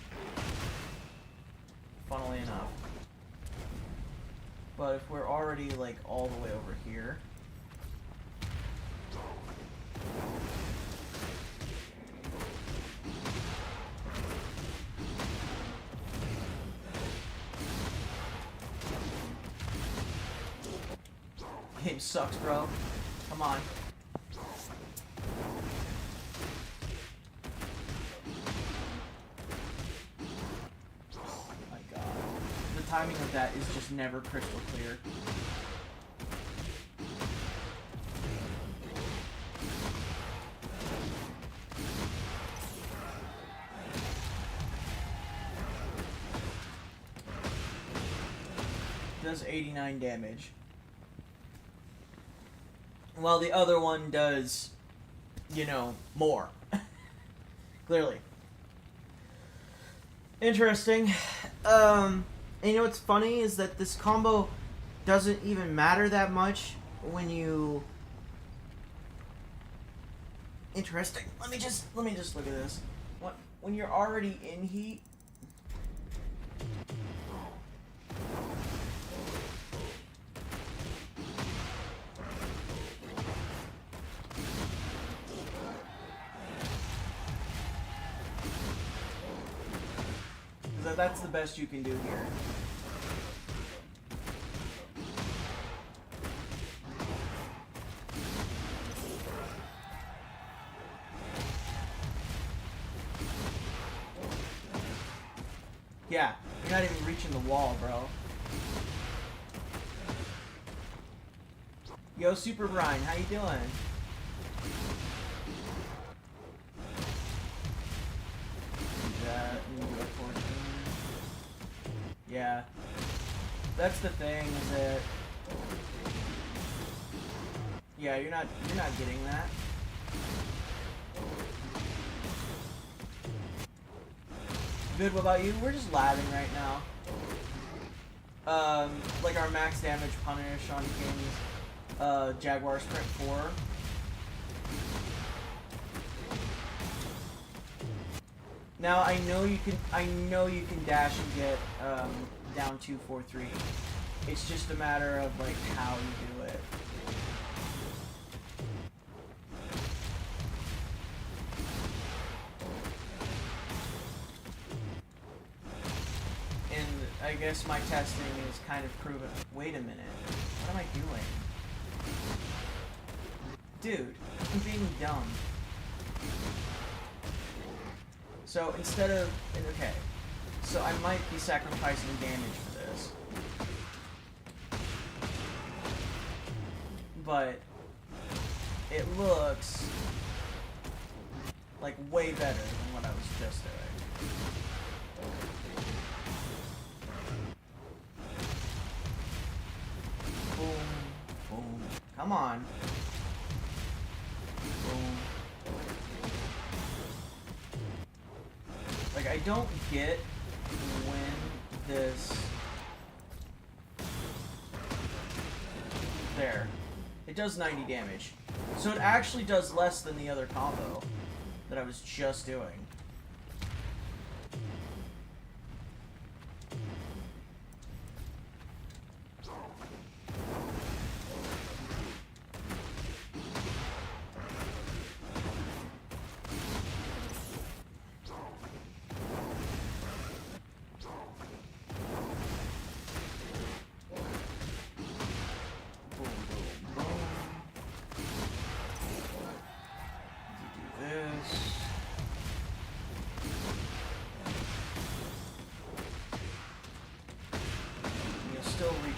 S1: Funnily enough. But if we're already like all the way over here, game sucks, bro. Come on. Oh my god. The timing of that is just never crystal clear. Does 89 damage. While the other one does, you know, more. Clearly. Interesting. And you know what's funny is that this combo doesn't even matter that much when you... Interesting. Let me just look at this. When you're already in heat... That's the best you can do here. Yeah, you're not even reaching the wall, bro. Yo, Super Brian, how you doing? Yeah, that's the thing, is that, yeah, you're not getting that. Good, what about you? We're just labbing right now. Like our max damage punish on King's, Jaguar Sprint 4. Now I know you can dash and get down 2-4-3. It's just a matter of like how you do it. And I guess my testing is kind of proven. Wait a minute. What am I doing? Dude, I'm being dumb. So instead of, okay, so I might be sacrificing damage for this. But it looks like way better than what I was just doing. Boom, boom, come on. Boom. Like, I don't get when this... There. It does 90 damage. So it actually does less than the other combo that I was just doing.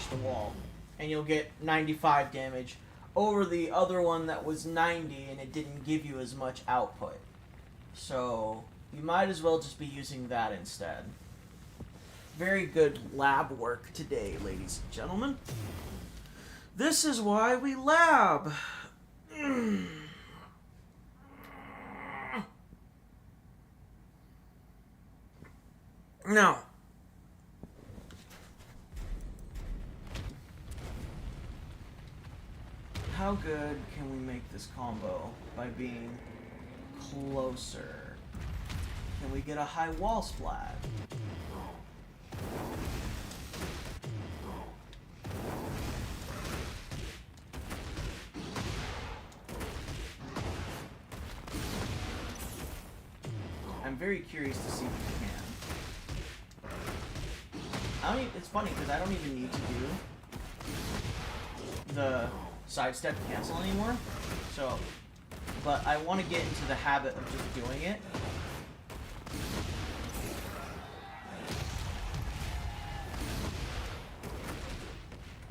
S1: The wall, and you'll get 95 damage over the other one that was 90 and it didn't give you as much output. So you might as well just be using that instead. Very good lab work today, ladies and gentlemen. This is why we lab. Now, how good can we make this combo by being closer? Can we get a high wall splat? I'm very curious to see if we can. It's funny because I don't even need to do the sidestep cancel anymore. So, but I want to get into the habit of just doing it.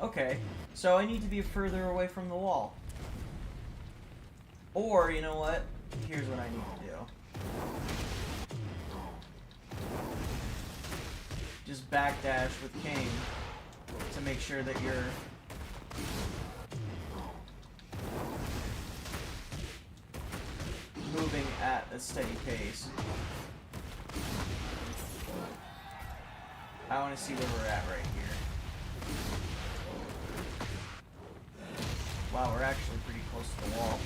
S1: Okay, so I need to be further away from the wall. Or, you know what? Here's what I need to do. Just backdash with King to make sure that you're moving at a steady pace. I want to see where we're at right here. Wow, we're actually pretty close to the wall.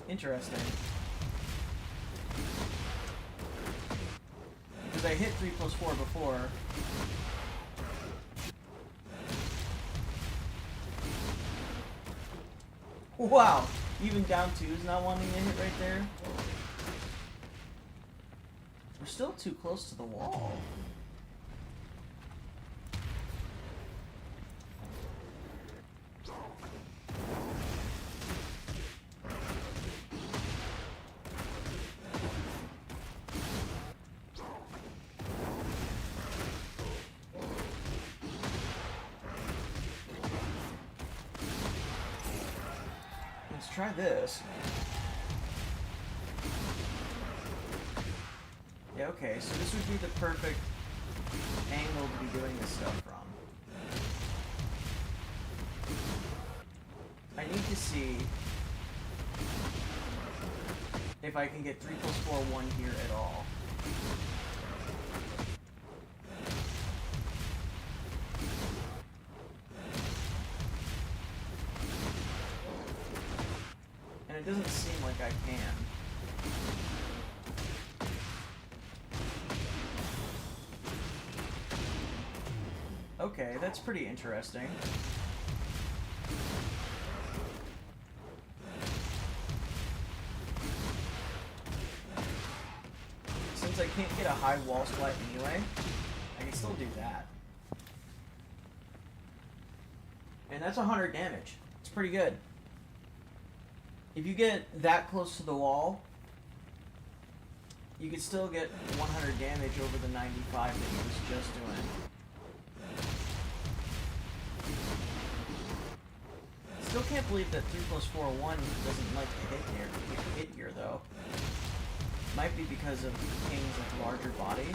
S1: Interesting. Because I hit 3+4 before. Wow! Even down 2 is not wanting to hit right there. We're still too close to the wall. Let's try this. Yeah, okay, so this would be the perfect angle to be doing this stuff from. I need to see if I can get 3+4 1 here at all. And it doesn't seem like I can. Okay, that's pretty interesting. Since I can't get a high wall swipe anyway, I can still do that. And that's 100 damage. It's pretty good. If you get that close to the wall, you can still get 100 damage over the 95 that you was just doing. Still can't believe that 3+4 1 doesn't like to hit here though. Might be because of King's like larger body,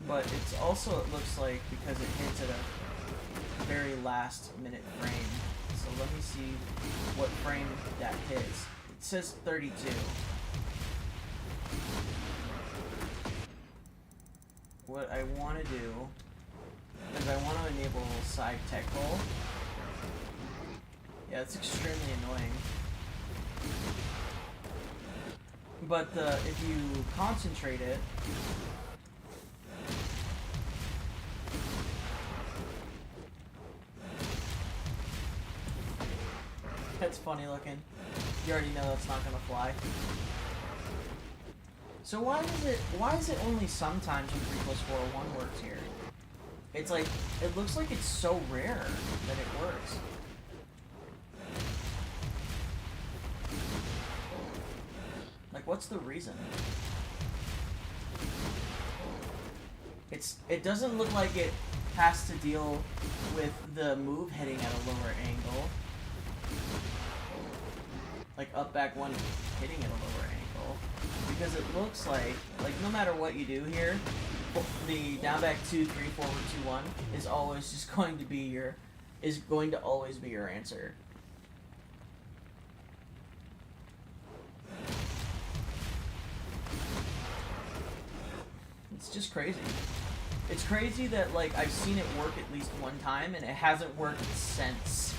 S1: but it's also, it looks like, because it hits at a very last minute frame. So let me see what frame that hits. It says 32. What I want to do is I want to enable side tech hole. Yeah, it's extremely annoying. But if you concentrate it, that's funny looking. You already know that's not gonna fly. So why is it only sometimes when 3+4 1 works here? It's like, it looks like it's so rare that it works. Like, what's the reason? It doesn't look like it has to deal with the move hitting at a lower angle. Like up back 1 hitting at a lower angle. Because it looks like no matter what you do here, the down back 2, 3, forward 2, 1 is always just going to be always be your answer. It's just crazy. It's crazy that, like, I've seen it work at least one time, and it hasn't worked since.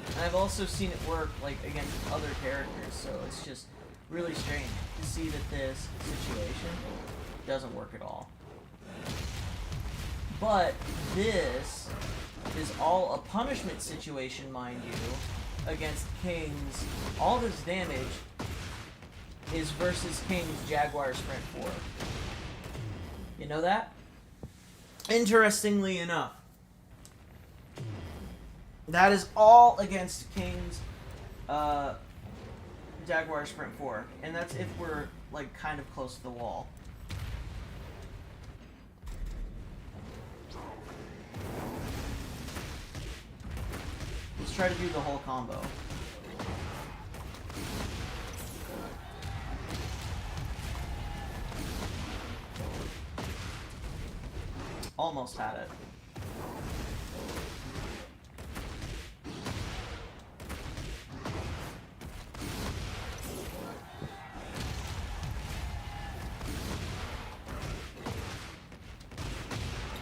S1: And I've also seen it work, like, against other characters, so it's just really strange to see that this situation doesn't work at all. But this is all a punishment situation, mind you, against King's. All this damage is versus King's Jaguar Sprint 4. You know that? Interestingly enough, that is all against King's Jaguar Sprint 4. And that's if we're, like, kind of close to the wall. Let's try to do the whole combo. Almost had it.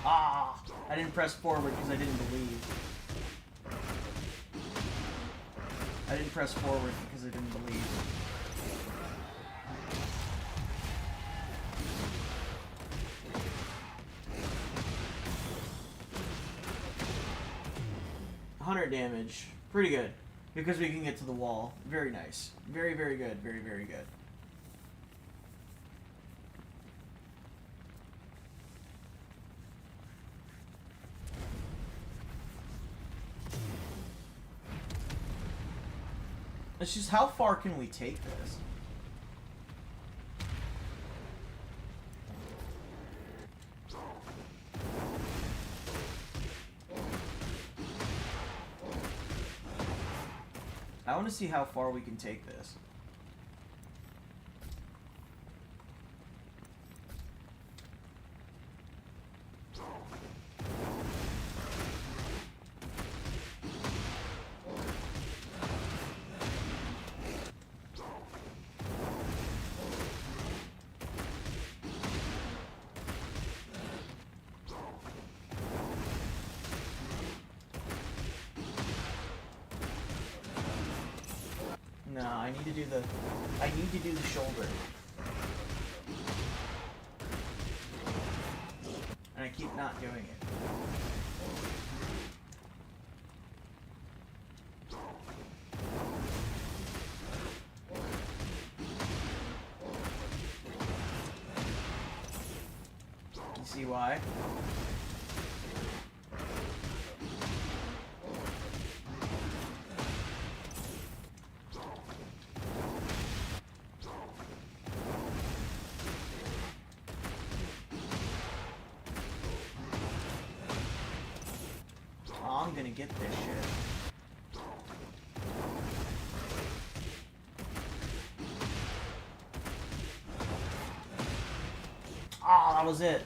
S1: Ah! I didn't press forward because I didn't believe. I didn't press forward because I didn't believe. Damage. Pretty good. Because we can get to the wall. Very nice. Very, very good. Very, very good. It's just how far can we take this? I want to see how far we can take this. No, I need to do the shoulder. And I keep not doing it. You see why? I'm gonna get this shit. Ah, that was it.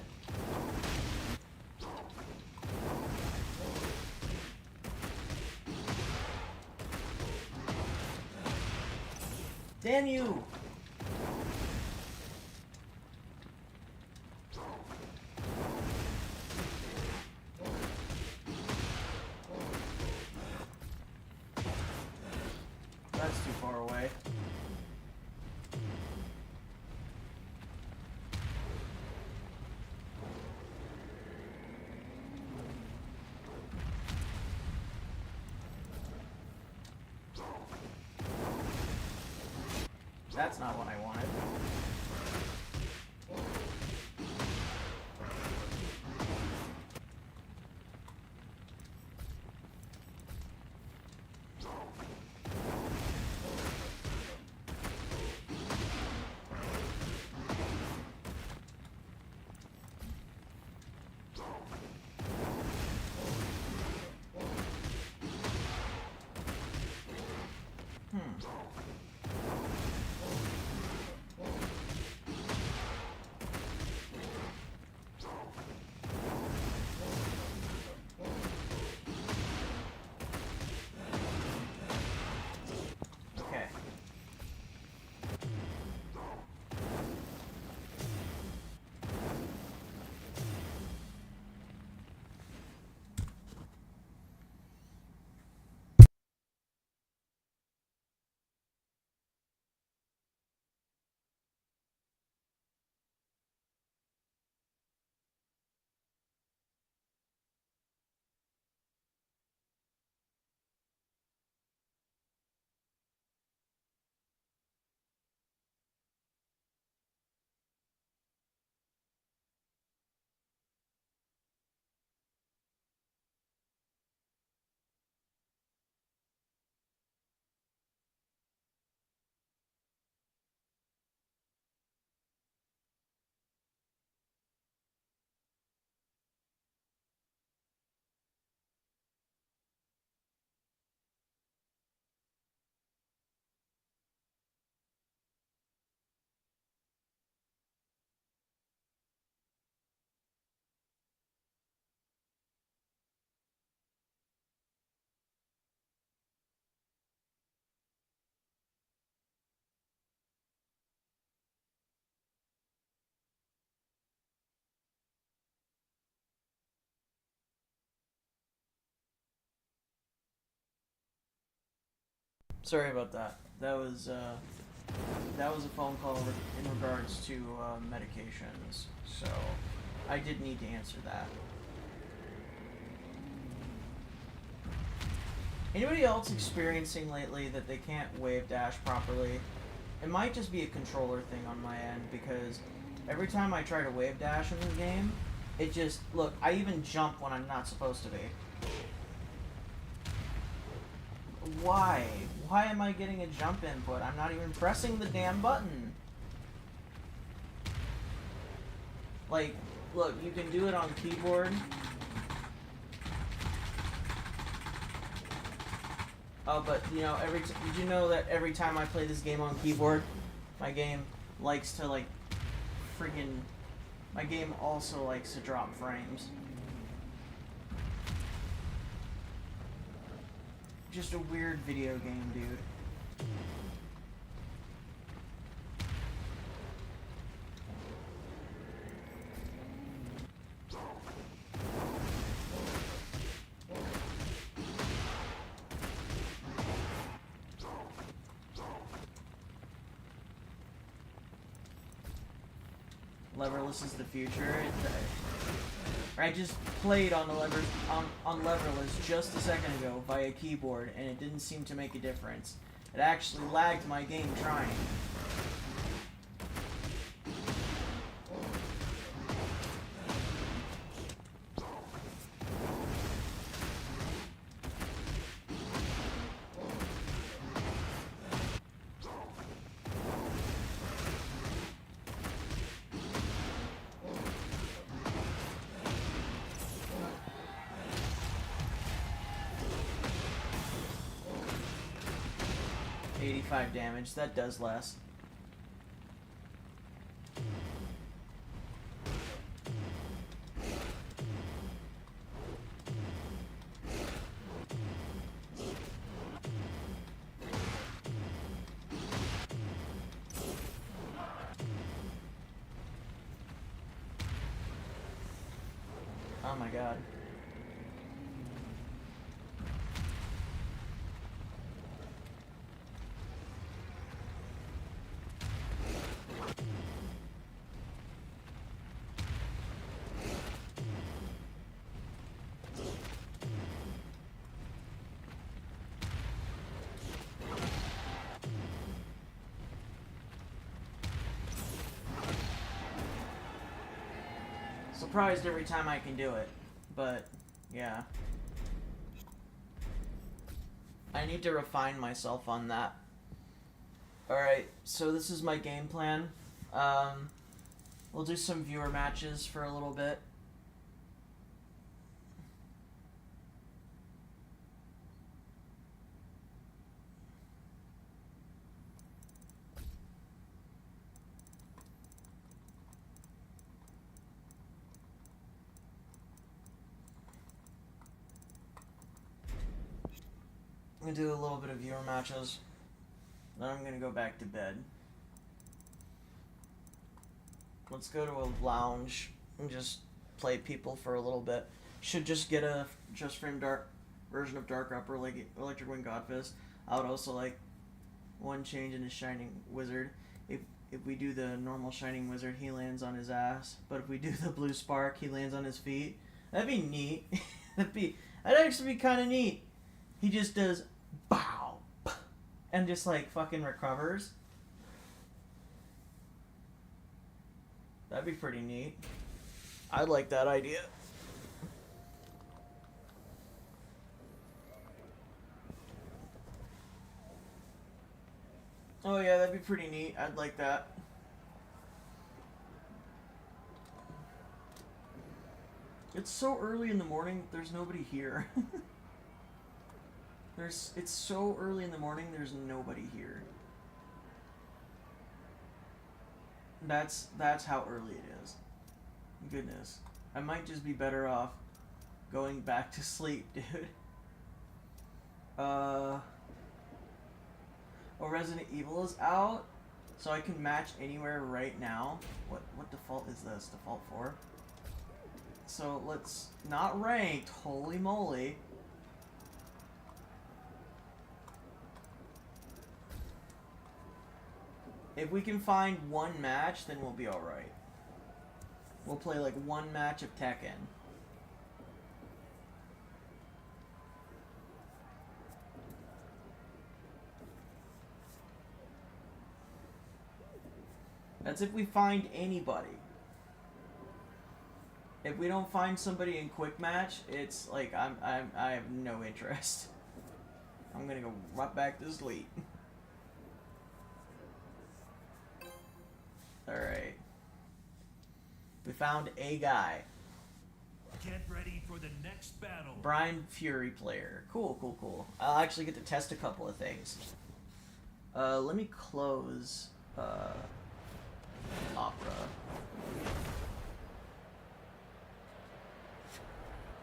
S1: Damn you! That's too far away. That's not what I wanted. Sorry about that. That was a phone call in regards to medications, so I did need to answer that. Anybody else experiencing lately that they can't wave dash properly? It might just be a controller thing on my end, because every time I try to wave dash in the game, it just... Look, I even jump when I'm not supposed to be. Why? Why am I getting a jump input? I'm not even pressing the damn button. Like, look, you can do it on keyboard. Oh, but, you know, did you know that every time I play this game on keyboard, my game likes to, like, freaking... My game also likes to drop frames. Just a weird video game, dude. Leverless is the future. I just played on the on leverless just a second ago via keyboard, and it didn't seem to make a difference. It actually lagged my game trying. 85 damage, that does less. Oh my god. Surprised every time I can do it, but yeah. I need to refine myself on that. Alright, so this is my game plan. We'll do some viewer matches for a little bit. I'm gonna do a little bit of viewer matches. Then I'm gonna go back to bed. Let's go to a lounge and just play people for a little bit. Should just get a Restream dark version of Dark Upper like Electric Wing Godfist. I would also like one change in his Shining Wizard. If we do the normal Shining Wizard, he lands on his ass. But if we do the Blue Spark, he lands on his feet. That'd be neat. That'd actually be kind of neat. He just does bow and just like fucking recovers. That'd be pretty neat. I like that idea. Oh yeah, that'd be pretty neat. I'd like that. It's so early in the morning, there's nobody here. It's so early in the morning, there's nobody here. That's how early it is. Goodness. I might just be better off going back to sleep, dude. Oh, Resident Evil is out, so I can match anywhere right now. What default is this? Default 4? So let's, not ranked, holy moly. If we can find one match, then we'll be alright. We'll play like one match of Tekken. That's if we find anybody. If we don't find somebody in quick match, it's like I have no interest. I'm gonna go right back to sleep. Alright. We found a guy.
S2: Get ready for the next battle.
S1: Brian Fury player. Cool, cool, cool. I'll actually get to test a couple of things. Let me close Opera.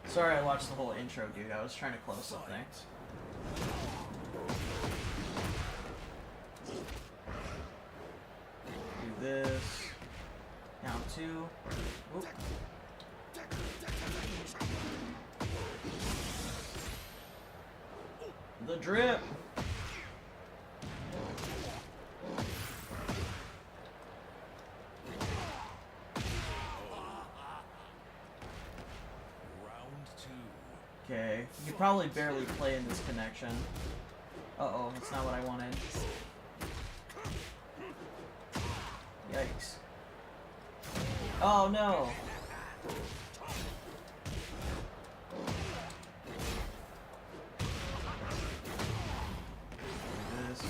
S1: Sorry I watched the whole intro, dude. I was trying to close something. Do this. Down 2. Oop. The drip. Okay, you could probably barely play in this connection. Uh-oh, that's not what I wanted. Yikes. Oh no! This.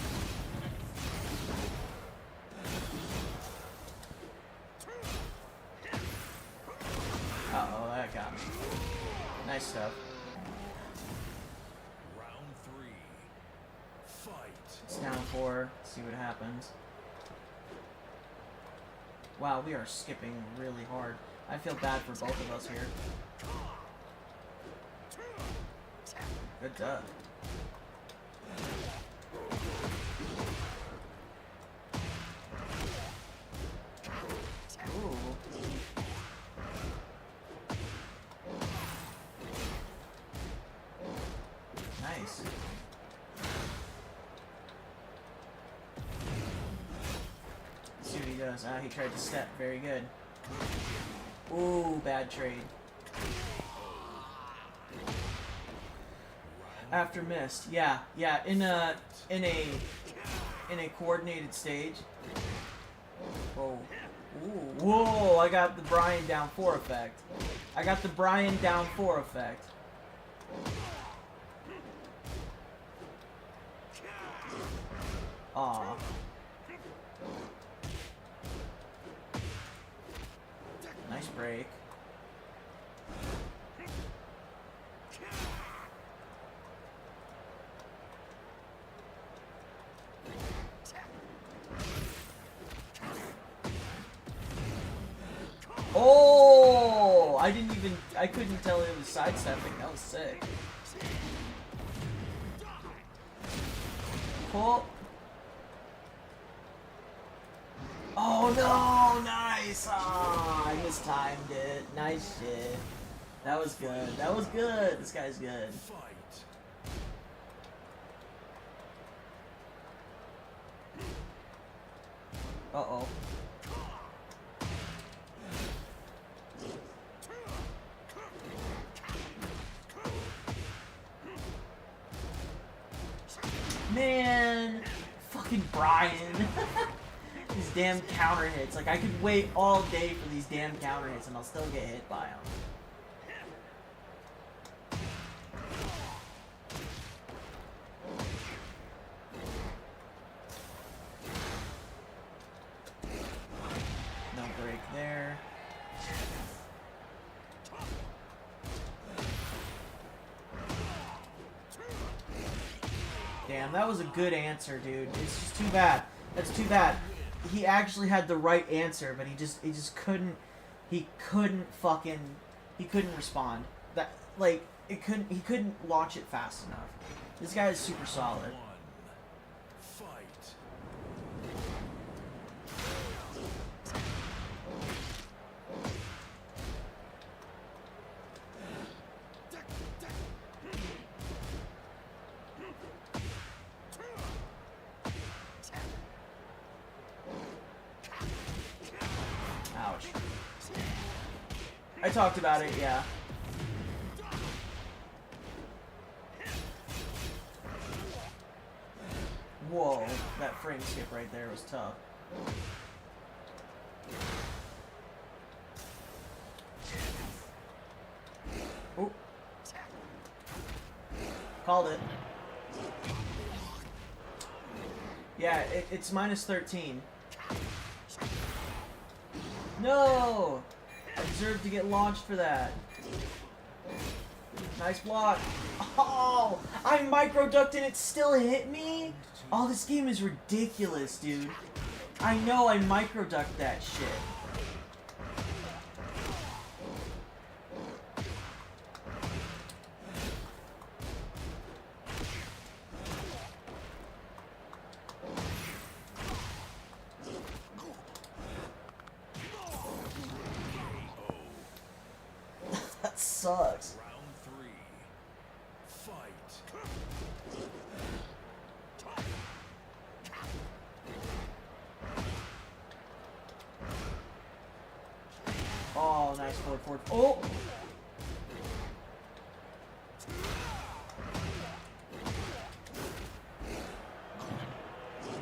S1: Uh-oh, that got me. Nice stuff. It's down 4. Let's see what happens. Wow, we are skipping really hard. I feel bad for both of us here. Good duh. Ooh. Nice. See what he does. Ah, he tried to step. Very good. Ooh, bad trade. After missed. Yeah, yeah. In a coordinated stage. Whoa. Ooh. Whoa, I got the Brian down 4 effect. I got the Brian down 4 effect. Aw. Nice break. Oh! I couldn't tell it was sidestepping. That was sick. Cool. Oh no! Nice! Ah, I mistimed it. Nice shit. That was good. That was good. This guy's good. Uh-oh. Man! Fucking Brian. These damn counter hits. Like, I could wait all day for these damn counter hits and I'll still get hit by them. No break there. Damn, that was a good answer, dude. It's just too bad. That's too bad. He actually had the right answer, but he just couldn't respond. That, like, he couldn't launch it fast enough. This guy is super solid. I talked about it, yeah. Whoa, that frame skip right there was tough. Oh. Called it. Yeah, it's minus 13. No! I deserve to get launched for that. Nice block. Oh! I micro-ducked and it still hit me? Oh, this game is ridiculous, dude. I know I micro-ducked that shit. That sucks.
S2: Round 3. Fight.
S1: Oh, nice forward. Oh!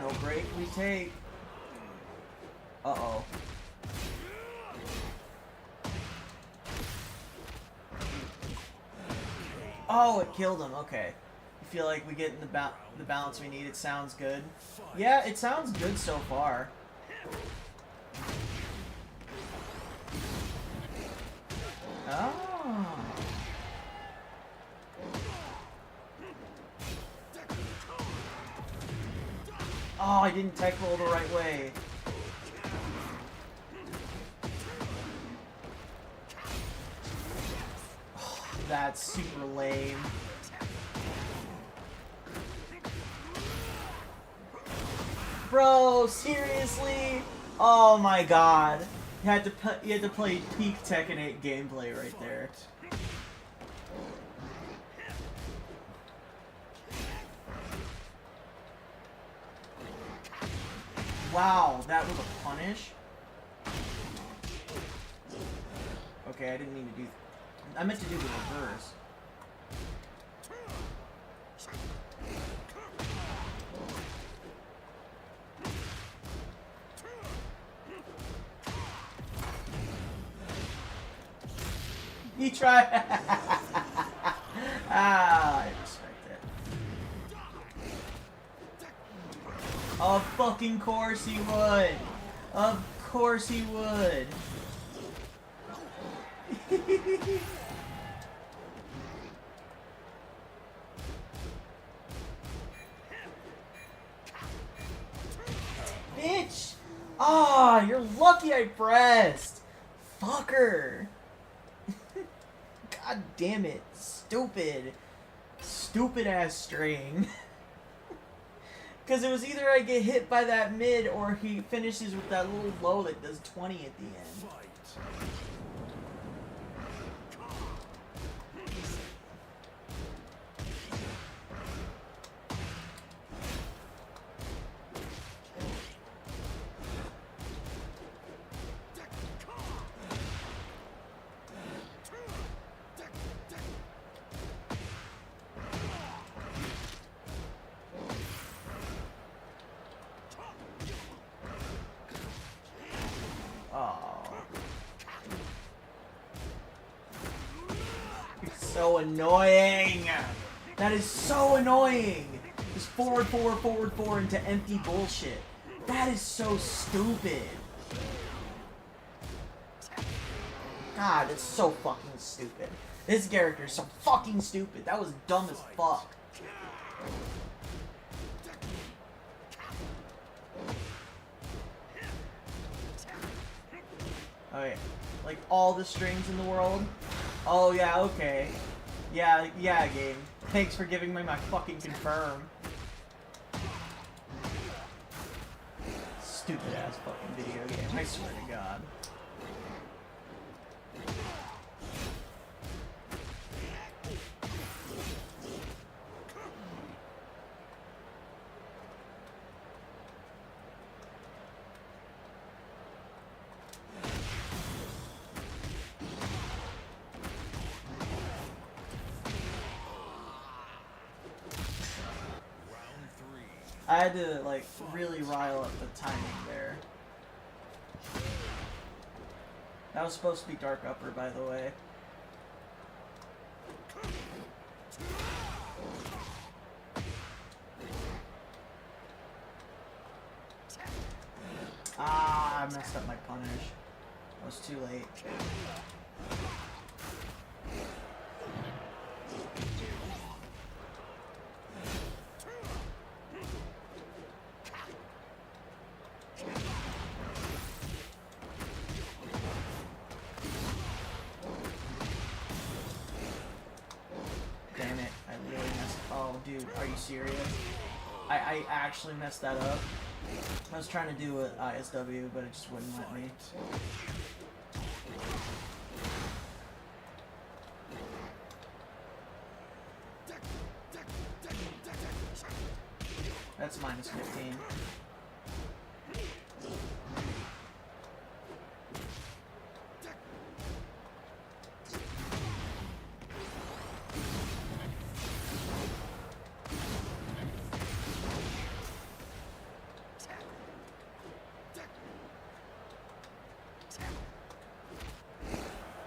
S1: No break, retake. Uh-oh. Oh, it killed him. Okay. I feel like we get in the balance we need. It sounds good. Yeah, it sounds good so far. Oh. Oh, I didn't tech roll the right way. Oh, that's super lame. Bro, seriously? Oh my god. You had to play peak Tekken 8 gameplay right there. Wow, that was a punish? Okay, I didn't mean to do... I meant to do the reverse. He tried... I respect it. Of fucking course he would! Of course he would! Bitch! Ah, you're lucky I pressed! Fucker! God damn it. Stupid. Stupid ass string. Because it was either I get hit by that mid or he finishes with that little low that does 20 at the end. So annoying! That is so annoying! Just forward into empty bullshit. That is so stupid. God, it's so fucking stupid. This character is so fucking stupid. That was dumb as fuck. Oh yeah. Like all the strings in the world? Oh yeah, okay. Yeah, game. Thanks for giving me my fucking confirm. Stupid ass fucking video game, I swear to God. I had to, like, really rile up the timing there. That was supposed to be Dark Upper, by the way. Ah, I messed up my punish. I was too late. Damn it, I really messed. Oh, dude, are you serious? I actually messed that up. I was trying to do an ISW, but it just wouldn't let me. That's minus 15.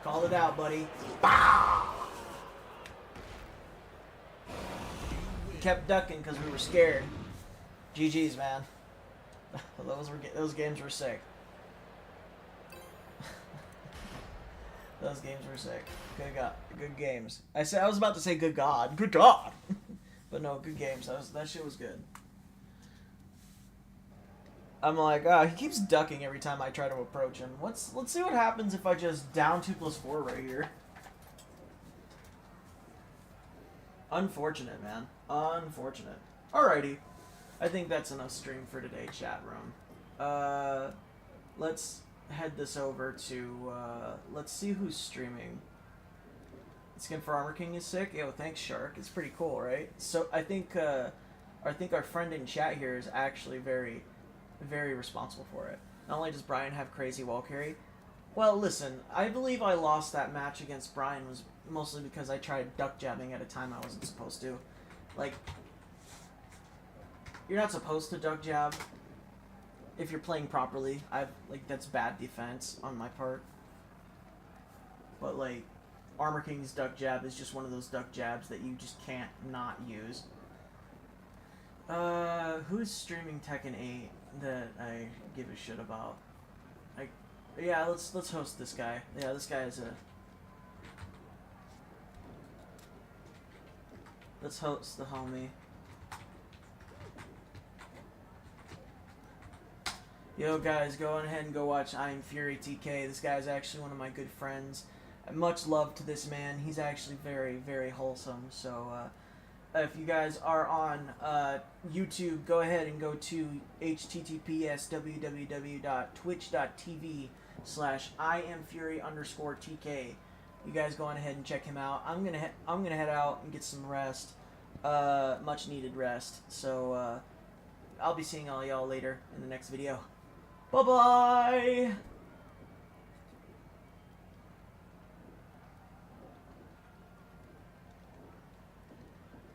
S1: Call it out, buddy. Bow! We kept ducking because we were scared. GG's, man. Those games were sick. Those games were sick. Good games. I was about to say good God, but no, good games. That shit was good. I'm like, he keeps ducking every time I try to approach him. Let's see what happens if I just down 2+4 right here. Unfortunate, man. Unfortunate. Alrighty. I think that's enough stream for today, chat room. Let's head this over to, let's see who's streaming. Skin for Armor King is sick. Yo, thanks, Shark. It's pretty cool, right? So I think our friend in chat here is actually very responsible for it. Not only does Brian have crazy wall carry, well, listen, I believe I lost that match against Brian was mostly because I tried duck jabbing at a time I wasn't supposed to. Like, you're not supposed to duck jab if you're playing properly. That's bad defense on my part. But, like, Armor King's duck jab is just one of those duck jabs that you just can't not use. Who's streaming Tekken 8 that I give a shit about? Yeah, let's host this guy. Yeah, this guy is let's host the homie. Yo, guys, go on ahead and go watch I Am Fury TK. This guy's actually one of my good friends. Much love to this man. He's actually very wholesome. So, if you guys are on YouTube, go ahead and go to https://www.twitch.tv/IamFury_TK. You guys go on ahead and check him out. I'm gonna head out and get some rest, much needed rest. So I'll be seeing all y'all later in the next video. Bye bye.